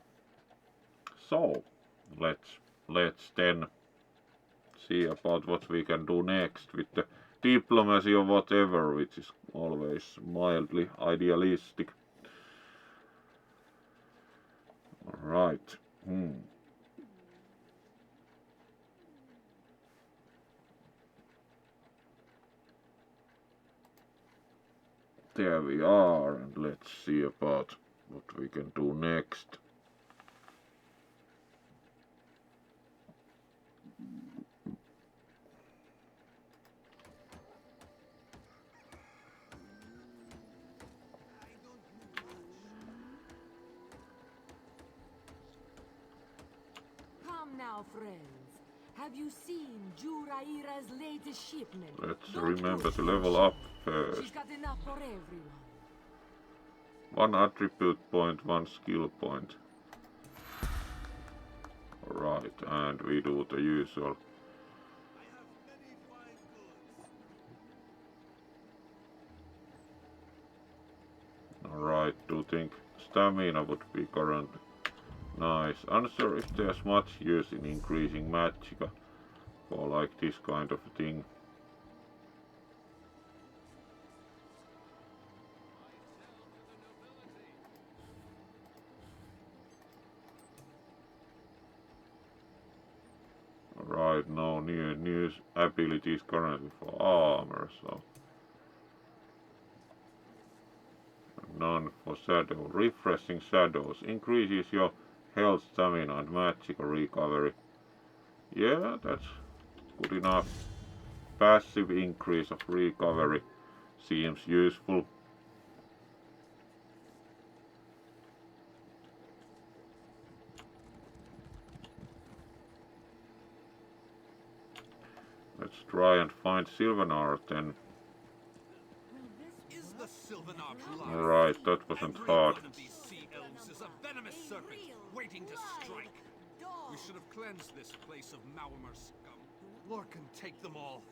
so let's then see about what we can do next with the diplomacy or whatever, which is always mildly idealistic. Alright. There we are, and let's see about what we can do next. Come now, friends. Have you seen Juraira's latest shipment? Let's Don't remember go to level up She's first. got enough for everyone. 1 attribute point, 1 skill point. Alright, and we do the usual. Alright, do you think stamina would be current? Nice. Unsure if there's much use in increasing magicka for like this kind of thing. Right, no new abilities currently for armor, so none for shadow. Refreshing shadows increases your health, stamina, and magical recovery. Yeah, that's good enough. Passive increase of recovery seems useful. Let's try and find Sylvanar then. Is the Sylvanar blind? Alright, that wasn't Every hard. one of these sea elves is a venomous serpent waiting to strike. We should have cleansed this place of Maormer scum. Lorcan, take them all.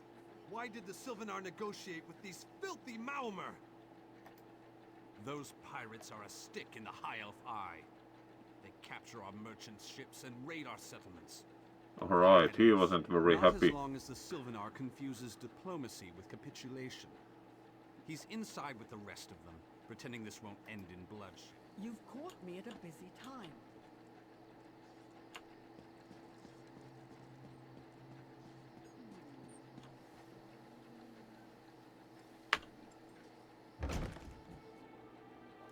Why did the Sylvanar negotiate with these filthy Maormer? Those pirates are a stick in the High Elf eye. They capture our merchant ships and raid our settlements. Alright, he wasn't very Not happy. as long as the Sylvanar confuses diplomacy with capitulation. He's inside with the rest of them, pretending this won't end in bloodshed. You've caught me at a busy time.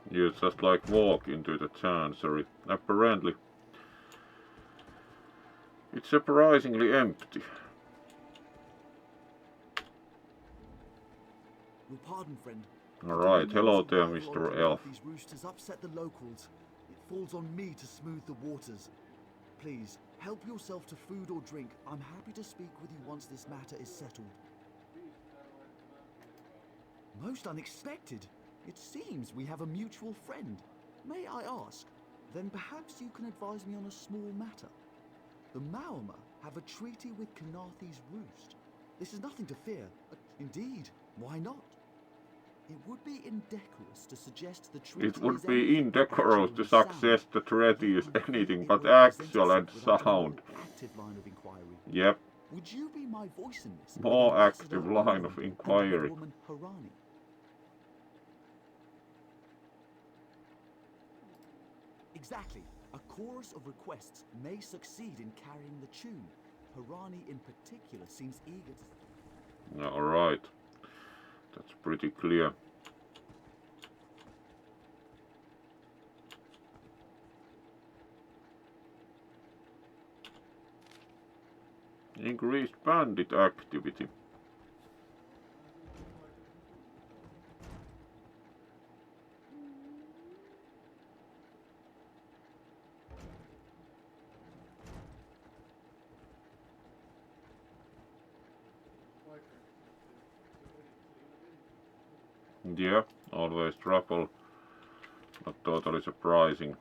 You just like walk into the chancery. Apparently. It's surprisingly empty. Your pardon, friend. Alright, hello there, Arrival on Mr. board Elf. These roosters upset the locals. It falls on me to smooth the waters. Please, help yourself to food or drink. I'm happy to speak with you once this matter is settled. Most unexpected. It seems we have a mutual friend. May I ask, Then perhaps you can advise me on a small matter. The Maormer have a treaty with Kanathe's Roost. This is nothing to fear. Indeed, why not? It would be indecorous to suggest the treaty It would is be anything but indecorous actual to and sound. suggest the treaty is I fear anything it but will present actual and itself without a more sound. active line of inquiry. Yep, Would you be my voice in this? more with Ambassador active line of Orland and the inquiry. woman Harani? Exactly. A chorus of requests may succeed in carrying the tune. Harani in particular seems eager to... Alright, that's pretty clear. Increased bandit activity. Yeah, always trouble. Not totally surprising.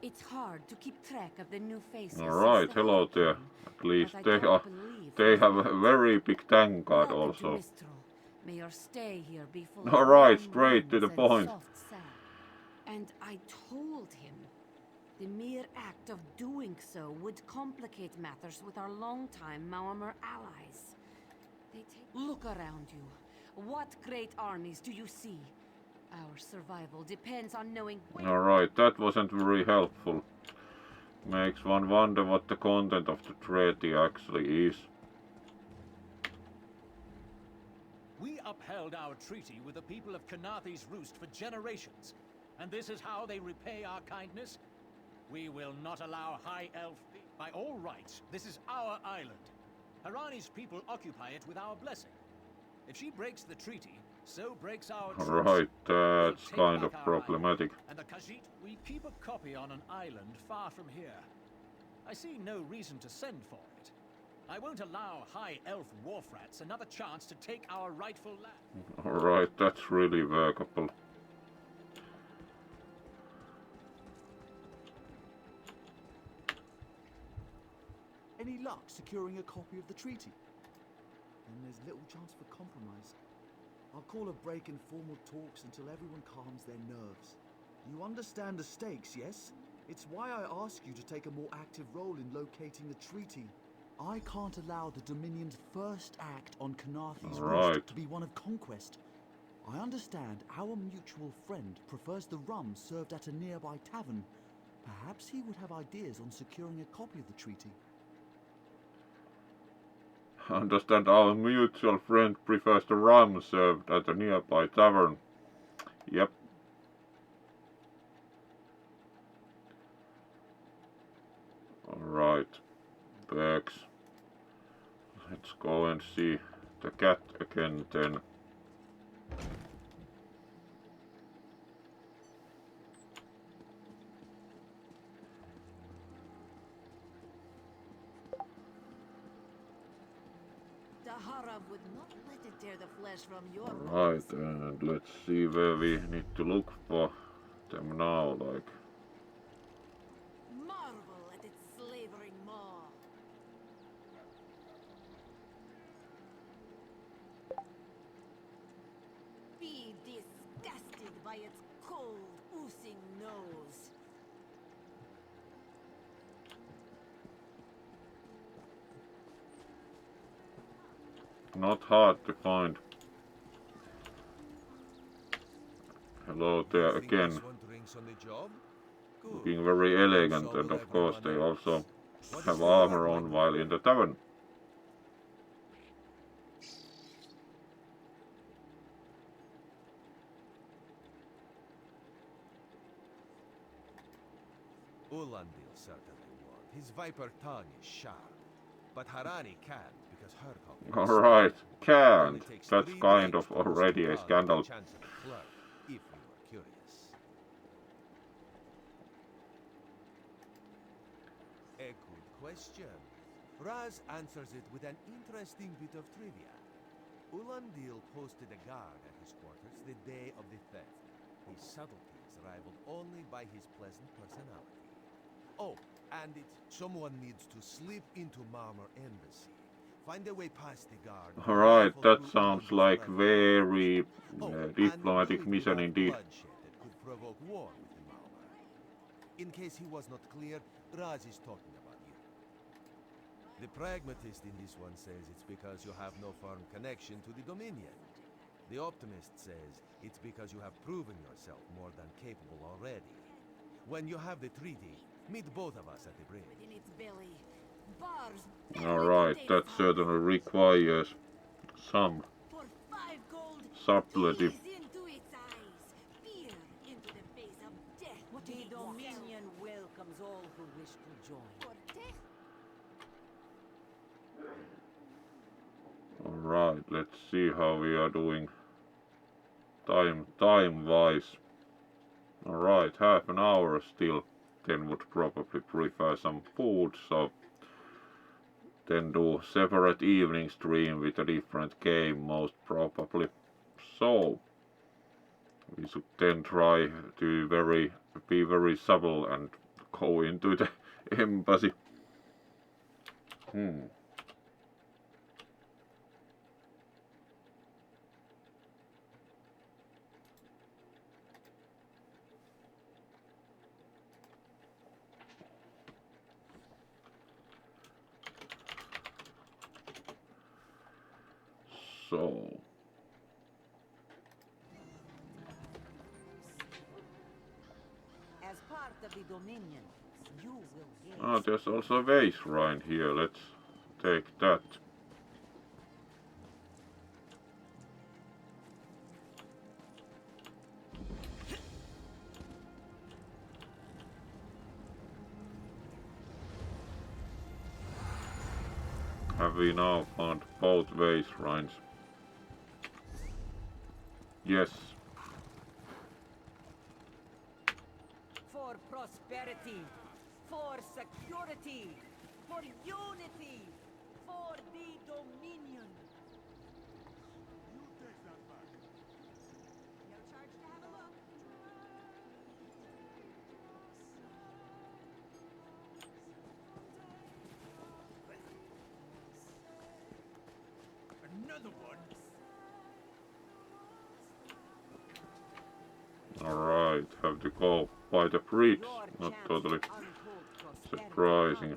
It's hard to keep track of the new faces. Alright, hello there. At least they have a very big tank guard also. May your stay here be full Alright, of warm straight to the winds and point. soft sand. And I told him the mere act of doing so would complicate matters with our longtime Maormer allies. Look around you. What great armies do you see? Our survival depends on knowing when... Alright, that wasn't very helpful. Makes one wonder what the content of the treaty actually is. We upheld our treaty with the people of Kanathe's Roost for generations, and this is how they repay our kindness? We will not allow High Elf... By all rights, this is our island. Harani's people occupy it with our blessing. If she breaks the treaty, so breaks our truce. Alright, that's kind of problematic. And the Khajiit, we keep a copy on an island far from here. I see no reason to send for it. I won't allow High Elf wharf-rats another chance to take our rightful land. Alright, that's really workable. Any luck securing a copy of the treaty? Then there's little chance for compromise. I'll call a break in formal talks until everyone calms their nerves. You understand the stakes, yes? It's why I ask you to take a more active role in locating the treaty. I can't allow the Dominion's first act on Kanathe's Roost to be one of conquest. I understand our mutual friend prefers the rum served at a nearby tavern. Perhaps he would have ideas on securing a copy of the treaty. I understand our mutual friend prefers the rum served at a nearby tavern. Yep. Alright. Perks. Let's go and see the cat again then. Would not let it tear the flesh from your Right, and let's see where we need to look for them now, like. Marvel at its slavering maw. Be disgusted by its cold, oozing nose. Not hard to find. Hello there again. Looking very elegant, and of course they also have armor on while in the tavern. Ulandil certainly won't. His viper tongue is sharp. But Harani can, because her tongue. Alright, can't. That's kind of already a scandal. If you were curious. A good question. Raz answers it with an interesting bit of trivia. Ulandil posted a guard at his quarters the day of the theft. His subtleties rivaled only by his pleasant personality. Oh, and someone needs to slip into Marmor Embassy. Find a way past the guard. Alright, that sounds like very diplomatic mission indeed. That could provoke war with the Marmor. In case he was not clear, Raz is talking about you. The pragmatist in this one says it's because you have no firm connection to the Dominion. The optimist says it's because you have proven yourself more than capable already. When you have the treaty, meet both of us at the bridge. In its belly. Bars. Alright, that certainly requires some For 5 gold. subtlety. Into its eyes. Fear into the face of death. What The did it Dominion welcomes all who wish to join. Alright, let's see how we are doing time-wise. Alright, half an hour still. Then would probably prefer some food, so then do separate evening stream with a different game most probably. So we should then try to be very subtle and go into the embassy. So As part of the Dominion, you will gain. there's also a vase shrine here. Let's take that. Have we now found both vase shrines? Yes. For prosperity, for security, for unity, for the Dominion. You take that back. No charge to have a look. Another one? Alright, have to go by the bridge. Not totally surprising.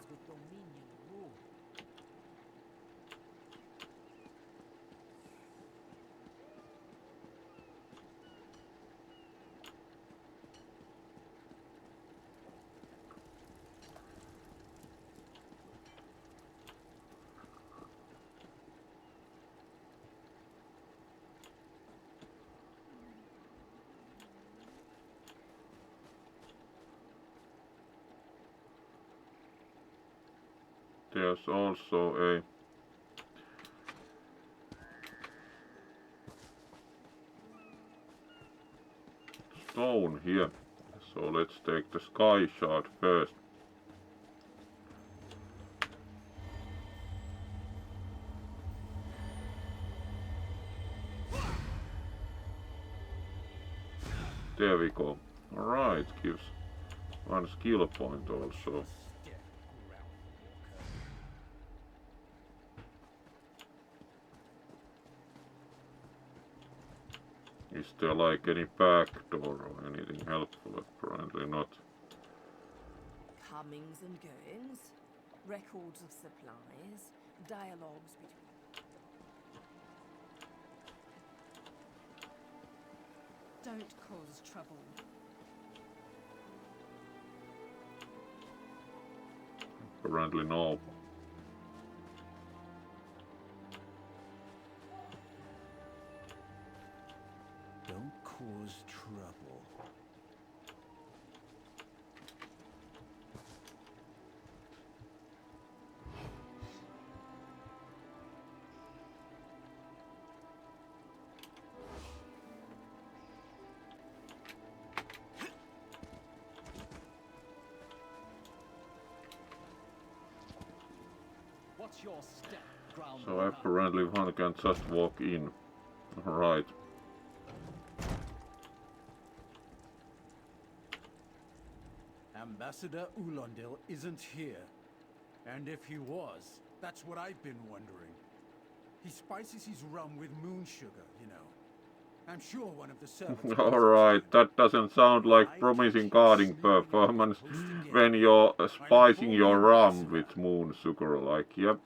There's also a stone here, so let's take the sky shard first. There we go. Alright, gives 1 skill point also. Is there like any back door or anything helpful? Apparently not. Comings and goings. Records of supplies. Dialogues between... Don't cause trouble. Apparently no. Don't cause trouble. Watch your step, ground So walker. apparently one can just walk in. Alright. Ambassador Ulondil isn't here. And if he was, that's what I've been wondering. He spices his rum with moon sugar, you know. I'm sure one of the servants... Alright, that doesn't sound like promising guarding performance when you're spicing your rum with moon sugar. Like, yep.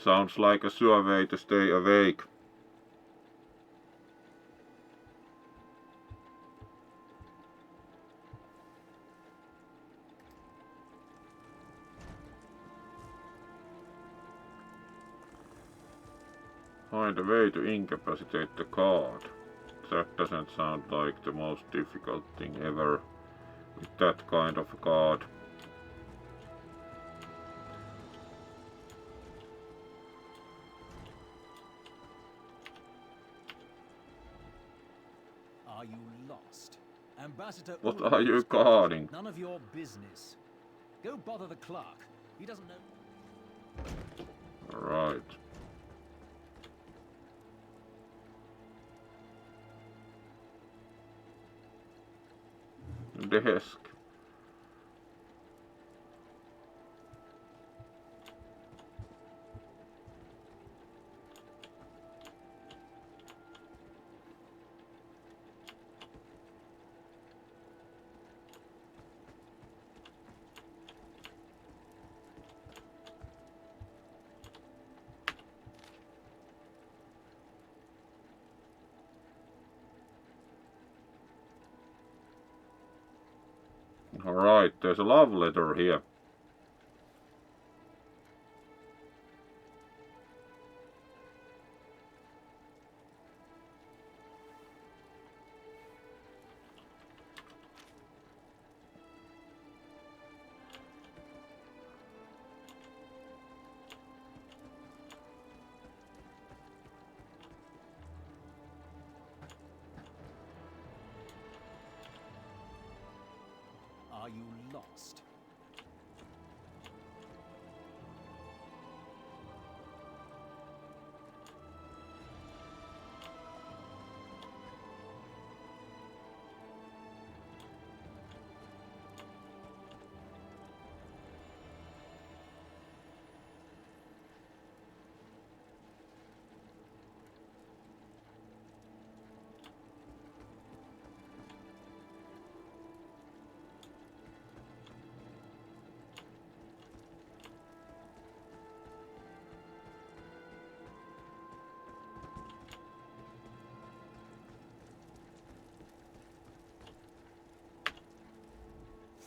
Sounds like a sure way to stay awake. Find a way to incapacitate the guard. That doesn't sound like the most difficult thing ever with that kind of a guard. Are you lost? Ambassador What Ulondil are you is gone. guarding? None of your business. Go bother the clerk. He doesn't know. Right. Desk. Alright, there's a love letter here. Are you lost?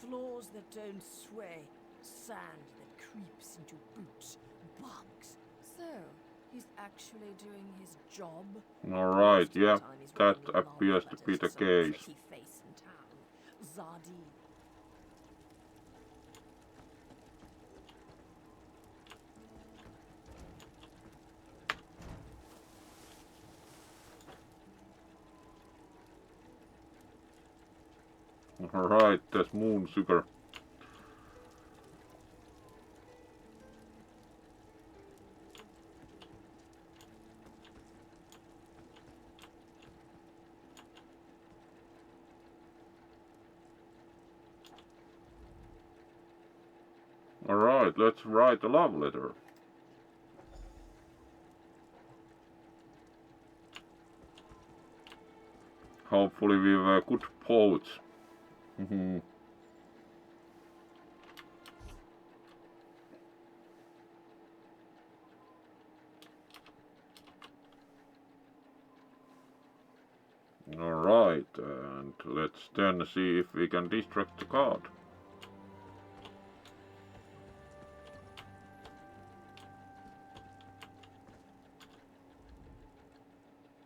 Floors that don't sway, sand that creeps into boots, bugs. So, he's actually doing his job? Alright, yeah, that appears to be the case. Pretty face in town. Zardi. Alright, there's moon sugar. Alright, let's write a love letter. Hopefully we were good poets. Alright, and let's then see if we can distract the card.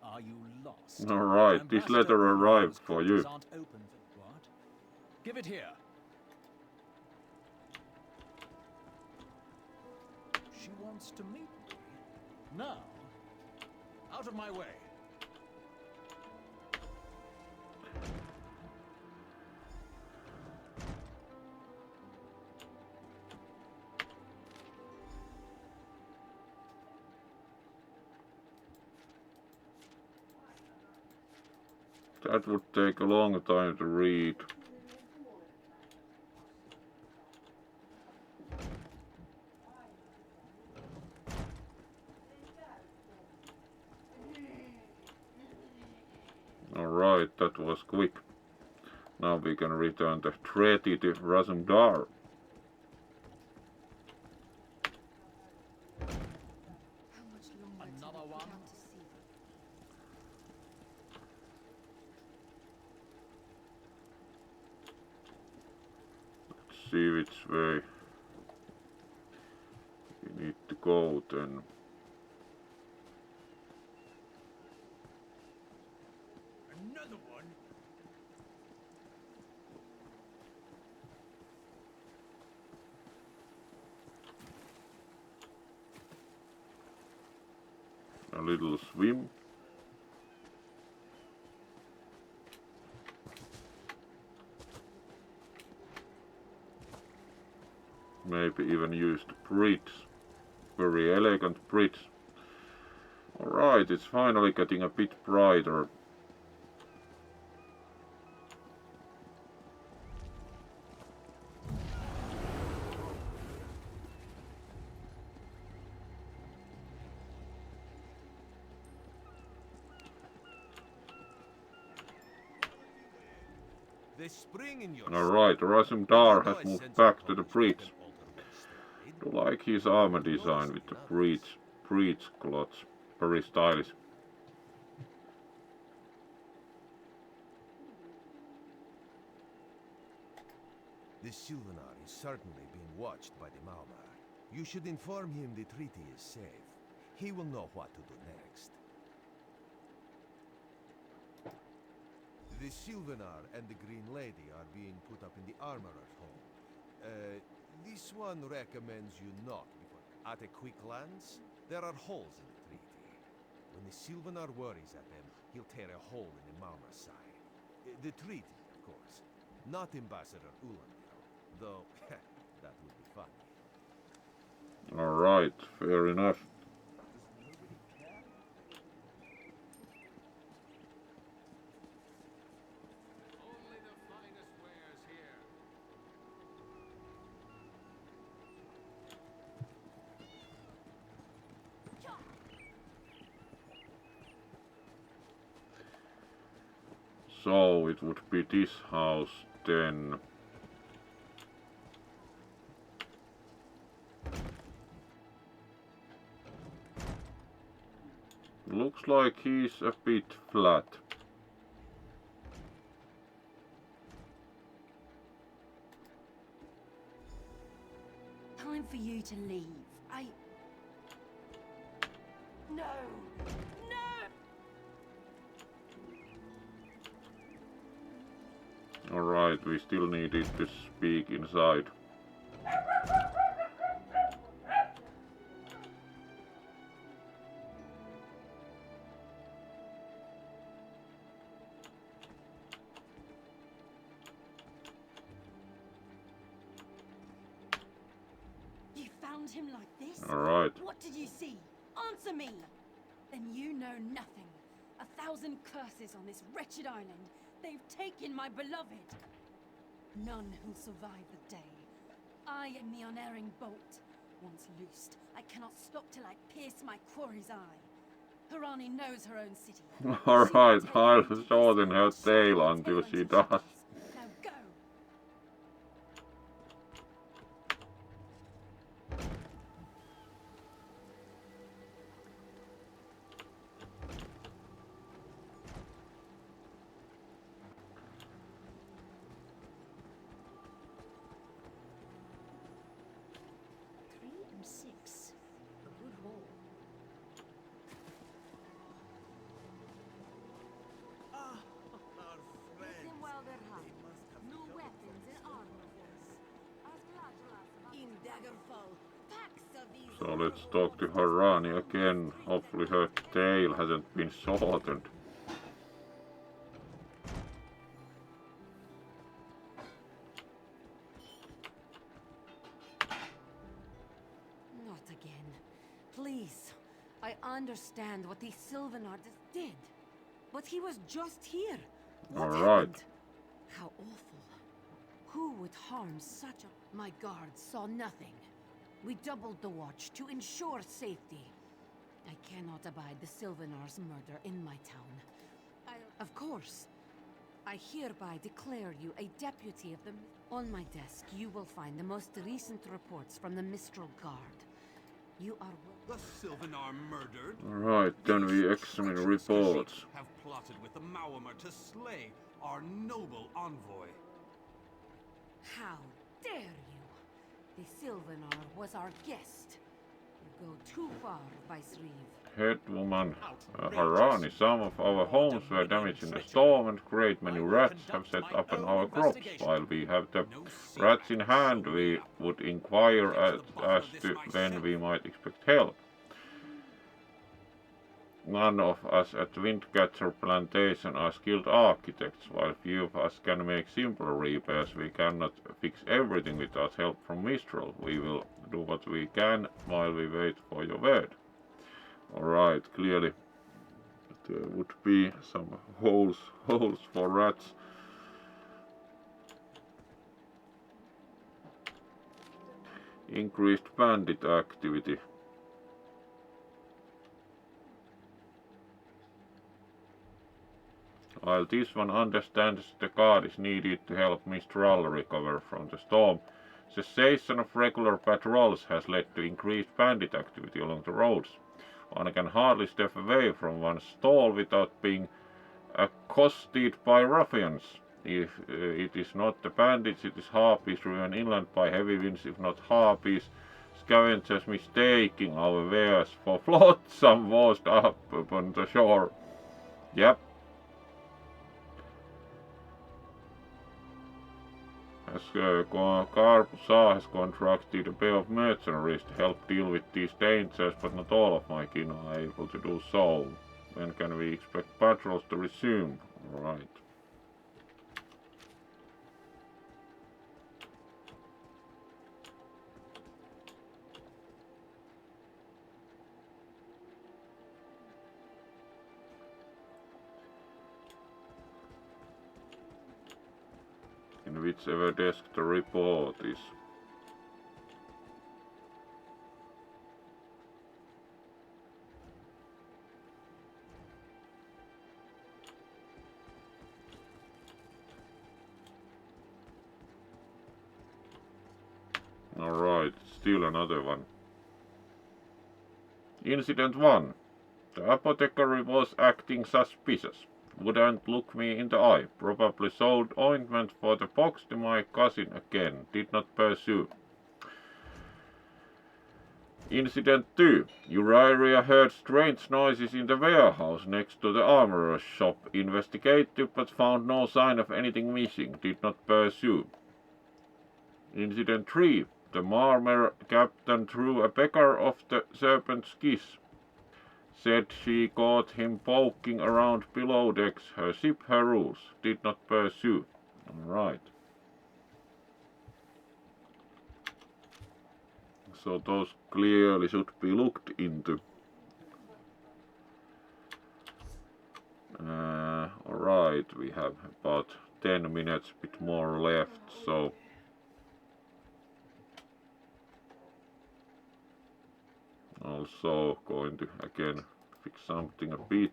Are you lost? Alright, this letter arrived for you. Aren't open. What? Give it here. She wants to meet me. Now, out of my way. That would take a long time to read. Alright, that was quick. Now we can return the treaty to Razumdar. Another one? Let's see which way we need to go then. Another one? A little swim. Maybe even use the bridge. Very elegant bridge. Alright, it's finally getting a bit brighter. The spring in your Alright, Razumdar has moved back to the bridge. Do like his armor design with the breech cloths. Very stylish. The Sylvanar is certainly being watched by the Maumar. You should inform him the treaty is safe. He will know what to do next. The Sylvanar and the Green Lady are being put up in the Armorer's home. This one recommends you knock before. At a quick glance, there are holes in the treaty. When the Sylvanar worries at them, he'll tear a hole in the Maumar side. The treaty, of course. Not Ambassador Ulanil, though that would be funny. Alright, fair enough. So it would be this house then. Looks like he's a bit flat. Time for you to leave. No! Alright, we still needed to speak inside. You found him like this? Alright. What did you see? Answer me! Then you know nothing. 1,000 curses on this wretched island. They've taken my beloved. None who'll survive the day. I am the unerring bolt. Once loosed, I cannot stop till I pierce my quarry's eye. Harani knows her own city. Alright, I'll shorten her tail until she does. Now go! So let's talk to Harani again. Hopefully her tail hasn't been shortened. Not again. Please. I understand what the Sylvanar did. But he was just here. What Alright. happened? How awful. Who would harm such a... My guards saw nothing. We doubled the watch to ensure safety. I cannot abide the Sylvanar's murder in my town. Of course. I hereby declare you a deputy of the... On my desk, you will find the most recent reports from the Mistral Guard. You are... The Sylvanar murdered? Alright, then we examine reports. Have plotted with the Maormer to slay our noble envoy. How dare you! The Sylvanar was our guest. You go too far, Vicereeve. Headwoman Harani, some of our homes were damaged in the storm and great many rats have set up on our crops. While we have the rats in hand, we would inquire as to when we might expect help. None of us at Windcatcher Plantation are skilled architects. While few of us can make simpler repairs, we cannot fix everything without help from Mistral. We will do what we can while we wait for your word. Alright, clearly there would be some holes for rats. Increased bandit activity. While this one understands the guard is needed to help Mistral recover from the storm, cessation of regular patrols has led to increased bandit activity along the roads. One can hardly step away from one's stall without being accosted by ruffians. If it is not the bandits, it is harpies driven inland by heavy winds, if not harpies. Scavengers mistaking our wares for flotsam washed up upon the shore. Yep. As Garbusa has contracted a pair of mercenaries to help deal with these dangers, but not all of my kin are able to do so. When can we expect patrols to resume? Alright. In whichever desk the report is. Alright, still another one. Incident 1. The apothecary was acting suspicious. Wouldn't look me in the eye. Probably sold ointment for the pox to my cousin again. Did not pursue. Incident 2. Uriah heard strange noises in the warehouse next to the armorer's shop. Investigated but found no sign of anything missing. Did not pursue. Incident 3. The Marmer captain threw a beggar off the Serpent's Kiss. Said she caught him poking around below decks. Her ship, her rules. Did not pursue. Alright. So those clearly should be looked into. Alright, we have about 10 minutes, bit more left, so also going to again fix something a bit.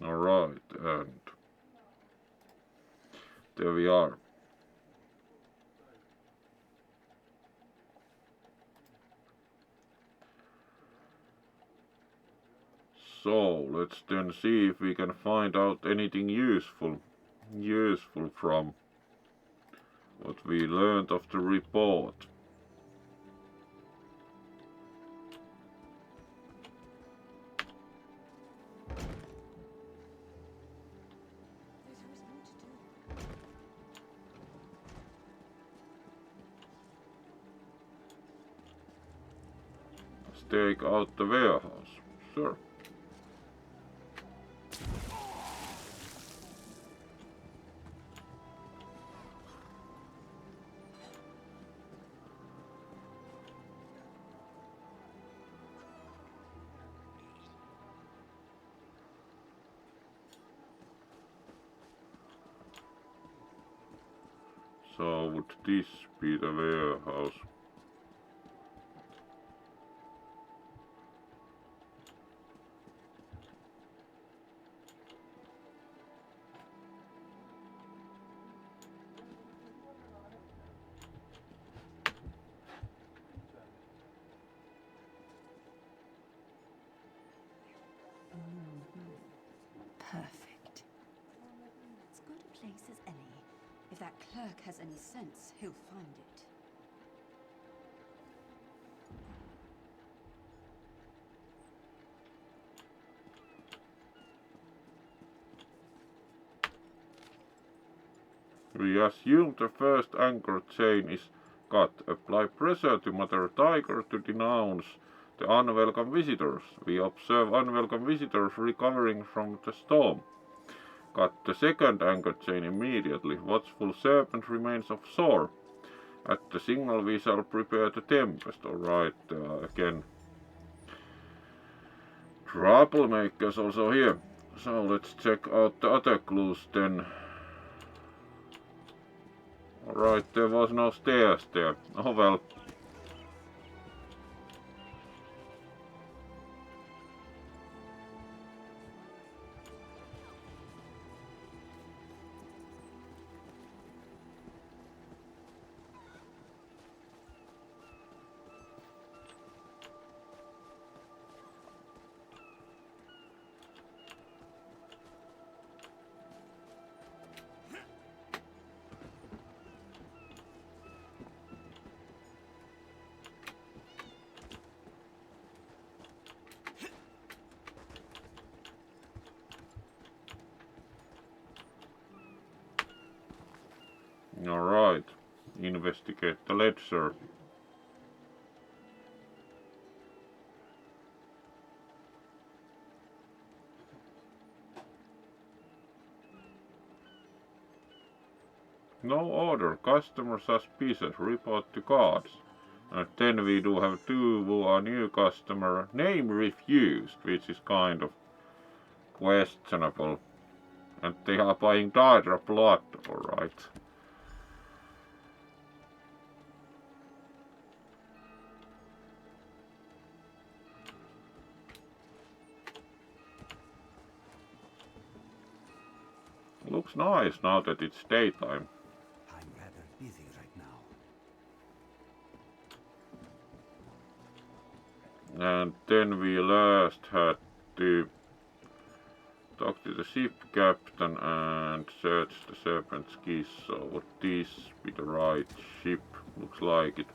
Alright, and there we are. So let's then see if we can find out anything useful from what we learned of the report. Stake out the warehouse. Sure. So would this be the warehouse? Perfect. As good a place as any. If that clerk has any sense, he'll find it. We assume the first anchor chain is cut. Apply pressure to Mother Tiger to denounce the unwelcome visitors. We observe unwelcome visitors recovering from the storm. Cut the second anchor chain immediately. Watchful serpent remains offshore. At the signal we shall prepare the tempest. Alright, again. Troublemakers also here. So let's check out the other clues then. Alright, there was no stairs there. Oh well. Alright, investigate the ledger. No order, customer suspicious, report to guards. And then we do have two who are new customer, name refused, which is kind of questionable. And they are buying Daedra blood, alright. Looks nice now that it's daytime. I'm rather busy right now. And then we last had to talk to the ship captain and search the serpent's keys. So would this be the right ship? Looks like it.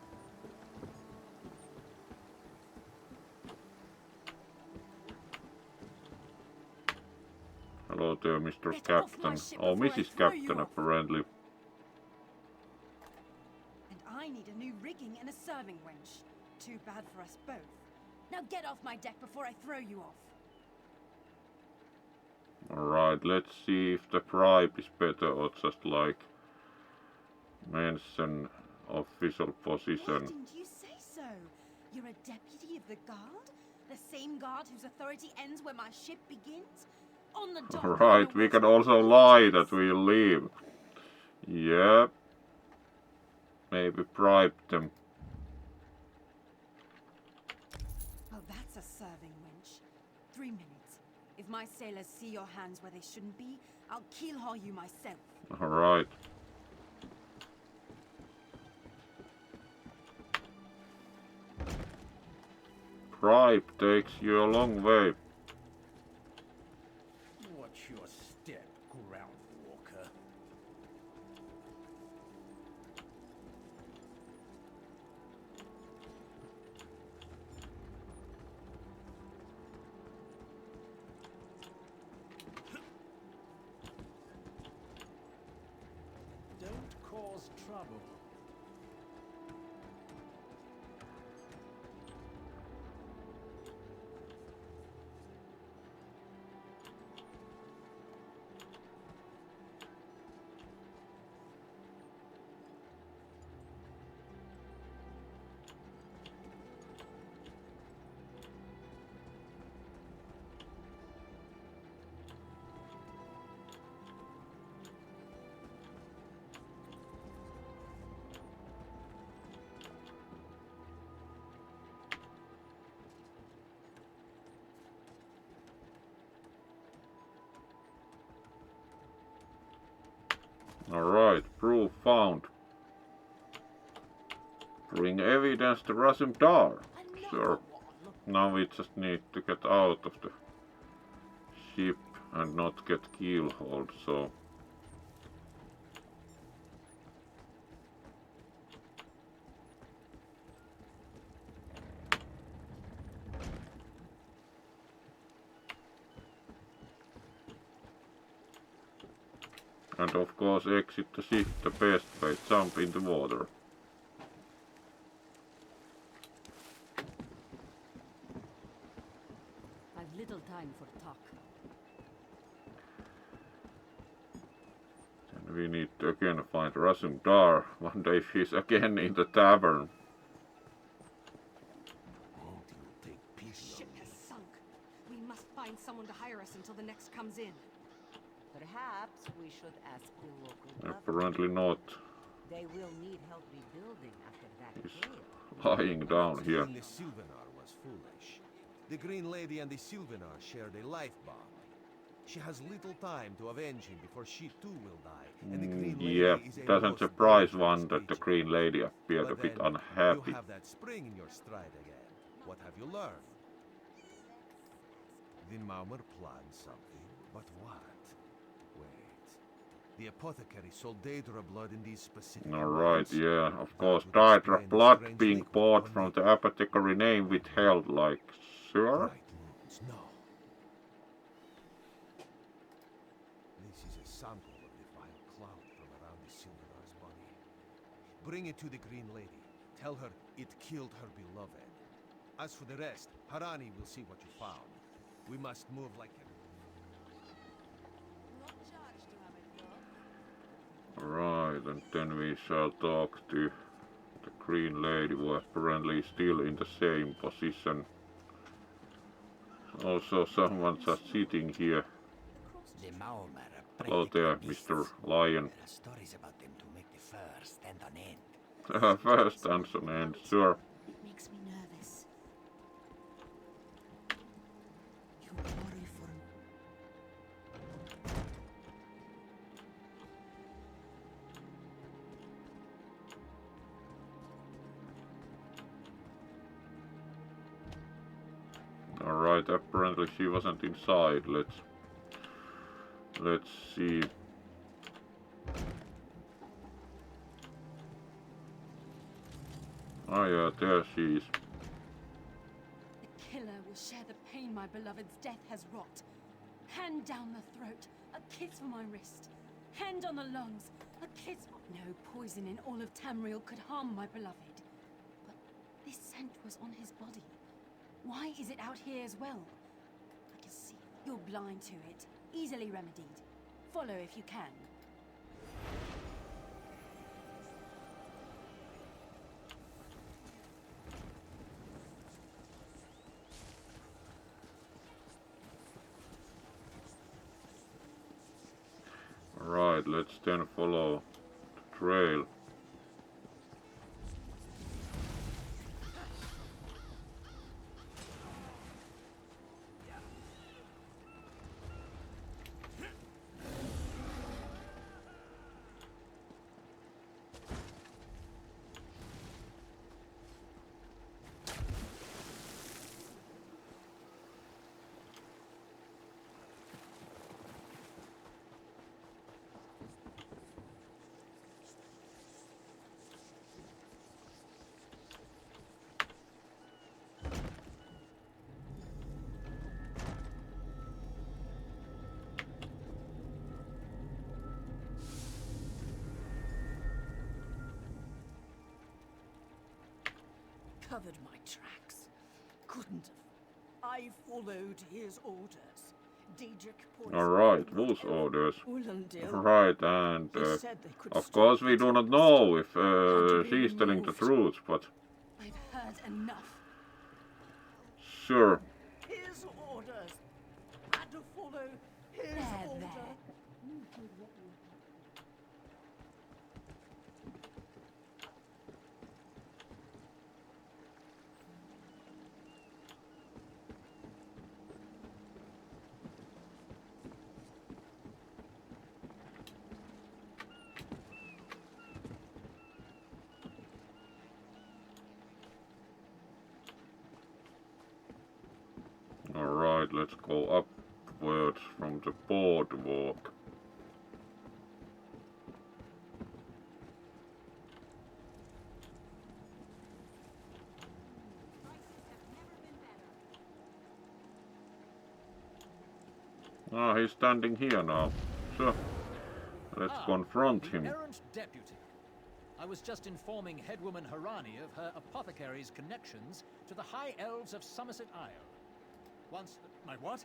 Hello there, Mr. Captain. Oh, Mrs. Captain, apparently. And I need a new rigging and a serving winch. Too bad for us both. Now get off my deck before I throw you off. Alright, let's see if the bribe is better or just like mention official position. Why didn't you say so? You're a deputy of the guard? The same guard whose authority ends where my ship begins? On the dock. Right, we can also lie that we leave. Yep. Maybe bribe them. Oh, that's a serving winch. 3 minutes. If my sailors see your hands where they shouldn't be, I'll keelhaul you myself. Alright. Bribe takes you a long way. Watch your step, groundwalker. Don't cause trouble. Proof found. Bring evidence to Razumdar. Sure. Now we just need to get out of the ship and not get keelhauled, so... And of course exit the ship the best way, jump in the water. I've little time for talk. And we need to again find Razumdar. Wonder if he's again in the tavern. The ship has sunk. We must find someone to hire us until the next comes in. Perhaps we should ask the local government. Apparently not. They will need help rebuilding after that He's gale. lying down here. The Sylvanar was foolish. The Green Lady and the Sylvanar shared a life bond. She has little time to avenge him before she too will die. And the Green Lady Yeah, is a doesn't most surprise dangerous one that the creature. Green Lady appeared a But bit then unhappy. You have that spring in your stride again. What have you learned? The Maumar planned something, but what? Wait. The apothecary sold Daedra blood in these specific Alright, amounts. yeah, of course. would Daedra explain the blood strange being liquid bought on from the the apothecary name withheld, like, sure? bright moons. No. This is a sample of the vile cloud from around the Sylvanar's body. Bring it to the Green Lady. Tell her it killed her beloved. As for the rest, Harani will see what you found. We must move like him. Right, and then we shall talk to the Green Lady, who apparently is still in the same position. Also, someone just sitting here. The Maumar are Hello there, practical Mr. beasts. Lion. There are stories about them to make the fur stand on end. First and an end, sure. It makes me nervous. You worry for me. Alright, apparently she wasn't inside. Let's see. Oh yeah, there she is. The killer will share the pain my beloved's death has wrought. Hand down the throat, a kiss for my wrist. Hand on the lungs, a kiss for... No poison in all of Tamriel could harm my beloved. But this scent was on his body. Why is it out here as well? I can see you're blind to it. Easily remedied. Follow if you can. Right, let's then follow the trail. Covered my tracks. Couldn't have. I followed his orders. Alright, whose orders? Ulandil. Right, and He said they could of stop course we it. do not know if to be she's telling the removed. truth, but I've heard enough. sure. His orders. Had to follow his orders. let's go upwards from the boardwalk. Ah, he's standing here now. So, let's confront him. Errant deputy. I was just informing Headwoman Harani of her apothecary's connections to the High Elves of Somerset Isle. My what?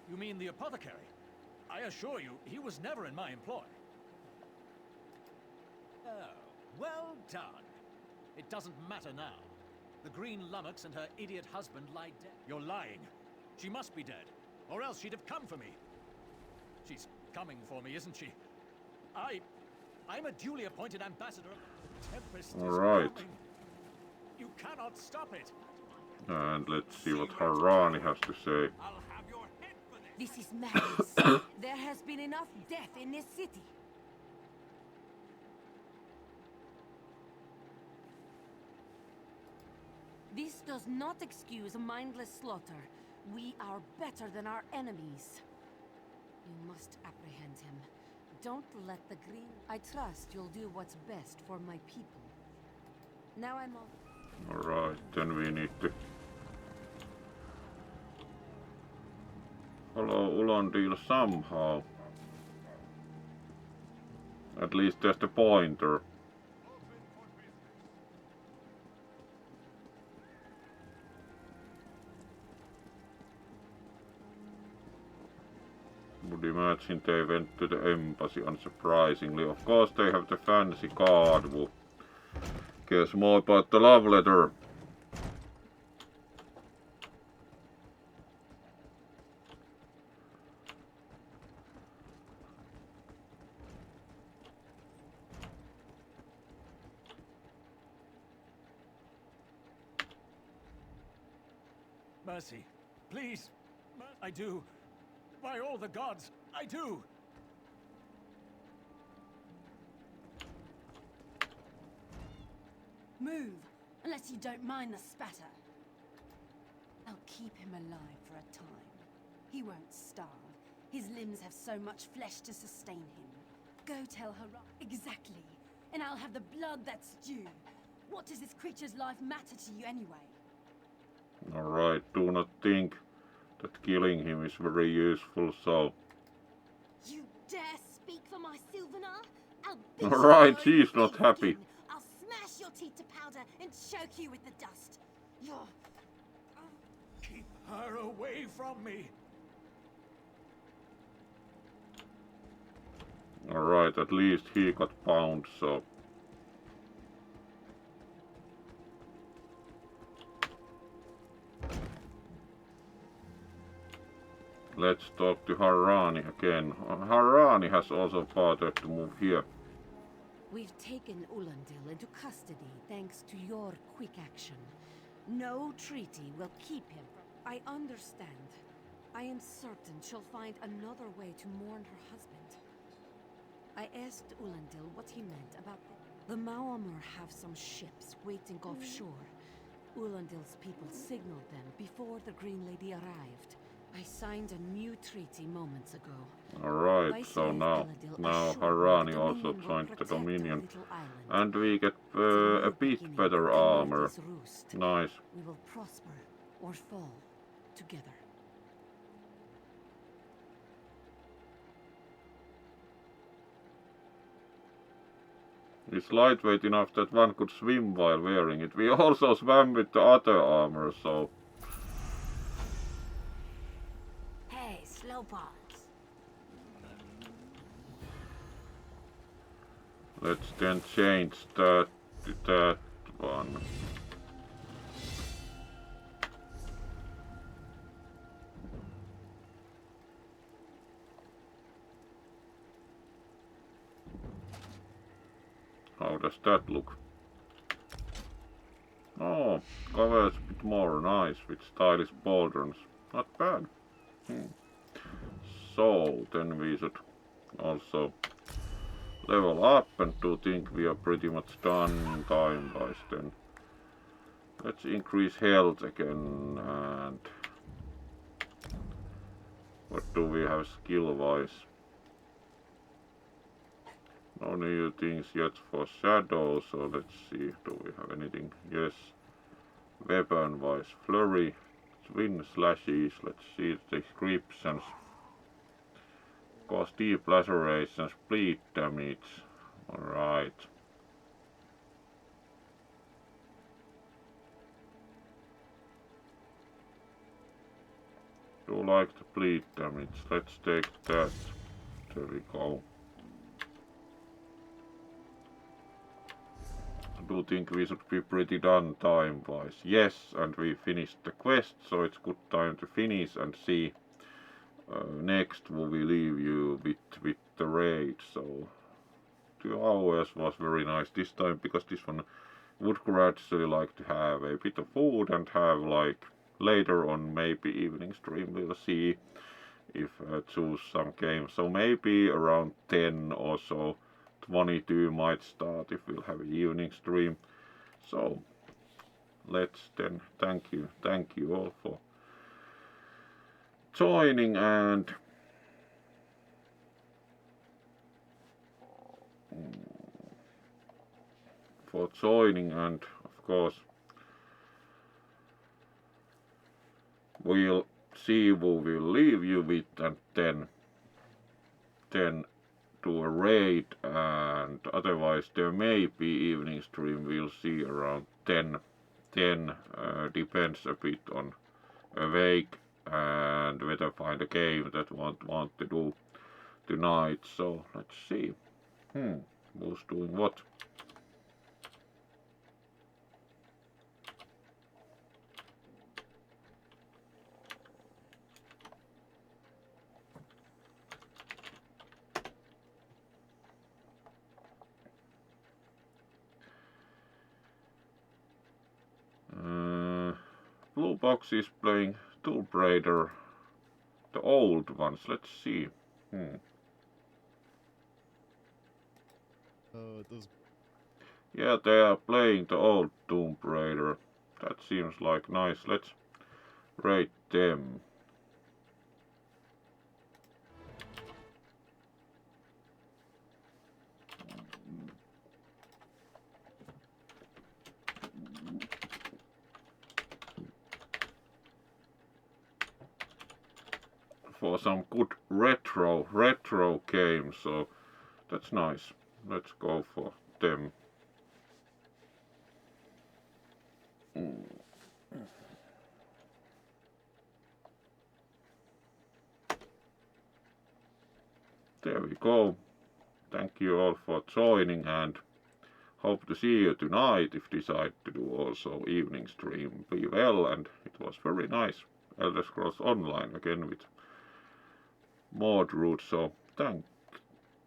You mean the apothecary? I assure you, he was never in my employ. Oh, well done. It doesn't matter now. The Green Lummox and her idiot husband lie dead. You're lying. She must be dead, or else she'd have come for me. She's coming for me, isn't she? I'm a duly appointed ambassador. Tempest All right. is coming. You cannot stop it. And let's see what Harani has to say. This is madness. There has been enough death in this city. This does not excuse mindless slaughter. We are better than our enemies. You must apprehend him. Don't let the green... I trust you'll do what's best for my people. Now I'm on... Alright, then we need to... follow Ulandil somehow. At least there's the pointer. Would imagine they went to the embassy, unsurprisingly. Of course they have the fancy card book. Cares more about the love letter. Mercy, please. I do. By all the gods, I do! Move, unless you don't mind the spatter. I'll keep him alive for a time. He won't starve. His limbs have so much flesh to sustain him. Go tell her exactly, and I'll have the blood that's due. What does this creature's life matter to you anyway? Alright, do not think that killing him is very useful, so... You dare speak for my Sylvanar? Alright, she's not happy. I'll smash your teeth to powder and choke you with the dust. You're... Keep her away from me! Alright, at least he got bound, so... Let's talk to Harani again. Harani has also bothered to move here. We've taken Ulandil into custody thanks to your quick action. No treaty will keep him. I understand. I am certain she'll find another way to mourn her husband. I asked Ulandil what he meant about the Maomur have some ships waiting offshore. Ulandil's people signaled them before the Green Lady arrived. I signed a new treaty moments ago. Alright, so now Harani also joined the Dominion. And we get a bit better armor. Nice. We will prosper or fall together. It's lightweight enough that one could swim while wearing it. We also swam with the other armor, so... Hey, slowpokes. Let's then change that to that one. How does that look? Oh, covers a bit more nice with stylish pauldrons. Not bad. So, then we should also level up, and do think we are pretty much done time-wise then. Let's increase health again, and What do we have skill wise? No new things yet for shadow, so let's see, do we have anything? Yes. Weapon wise, flurry, twin slashes, let's see the descriptions. Cause deep lacerations, bleed damage. Alright. Do like the bleed damage, let's take that. There we go. I do think we should be pretty done time-wise. Yes, and we finished the quest, so it's good time to finish and see. Next we will leave you with the raid. So 2 hours was very nice this time, because this one would gradually like to have a bit of food and have like later on maybe evening stream. We'll see if choose some games. So maybe around 10 or so. 22 might start if we'll have an evening stream. So let's then thank you all for joining and of course we'll see who we'll leave you with, and then do a raid, and otherwise there may be evening stream. We'll see around 10. Depends a bit on awake and whether find a game that want to do tonight. So let's see. Who's doing what? Blue Box is playing Tomb Raider, the old ones. Let's see. Yeah, they are playing the old Tomb Raider. That seems like nice. Let's rate them. For some good retro games, so that's nice. Let's go for them. There we go. Thank you all for joining, and hope to see you tonight if decide to do also evening stream. Be well, and it was very nice. Elder Scrolls Online again with Mordrude, so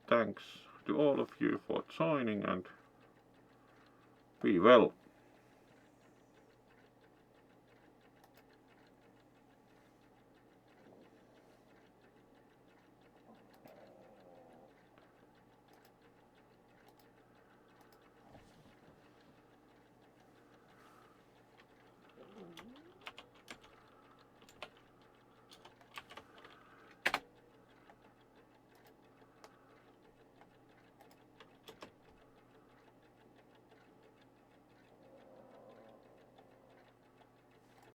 thanks to all of you for joining, and be well.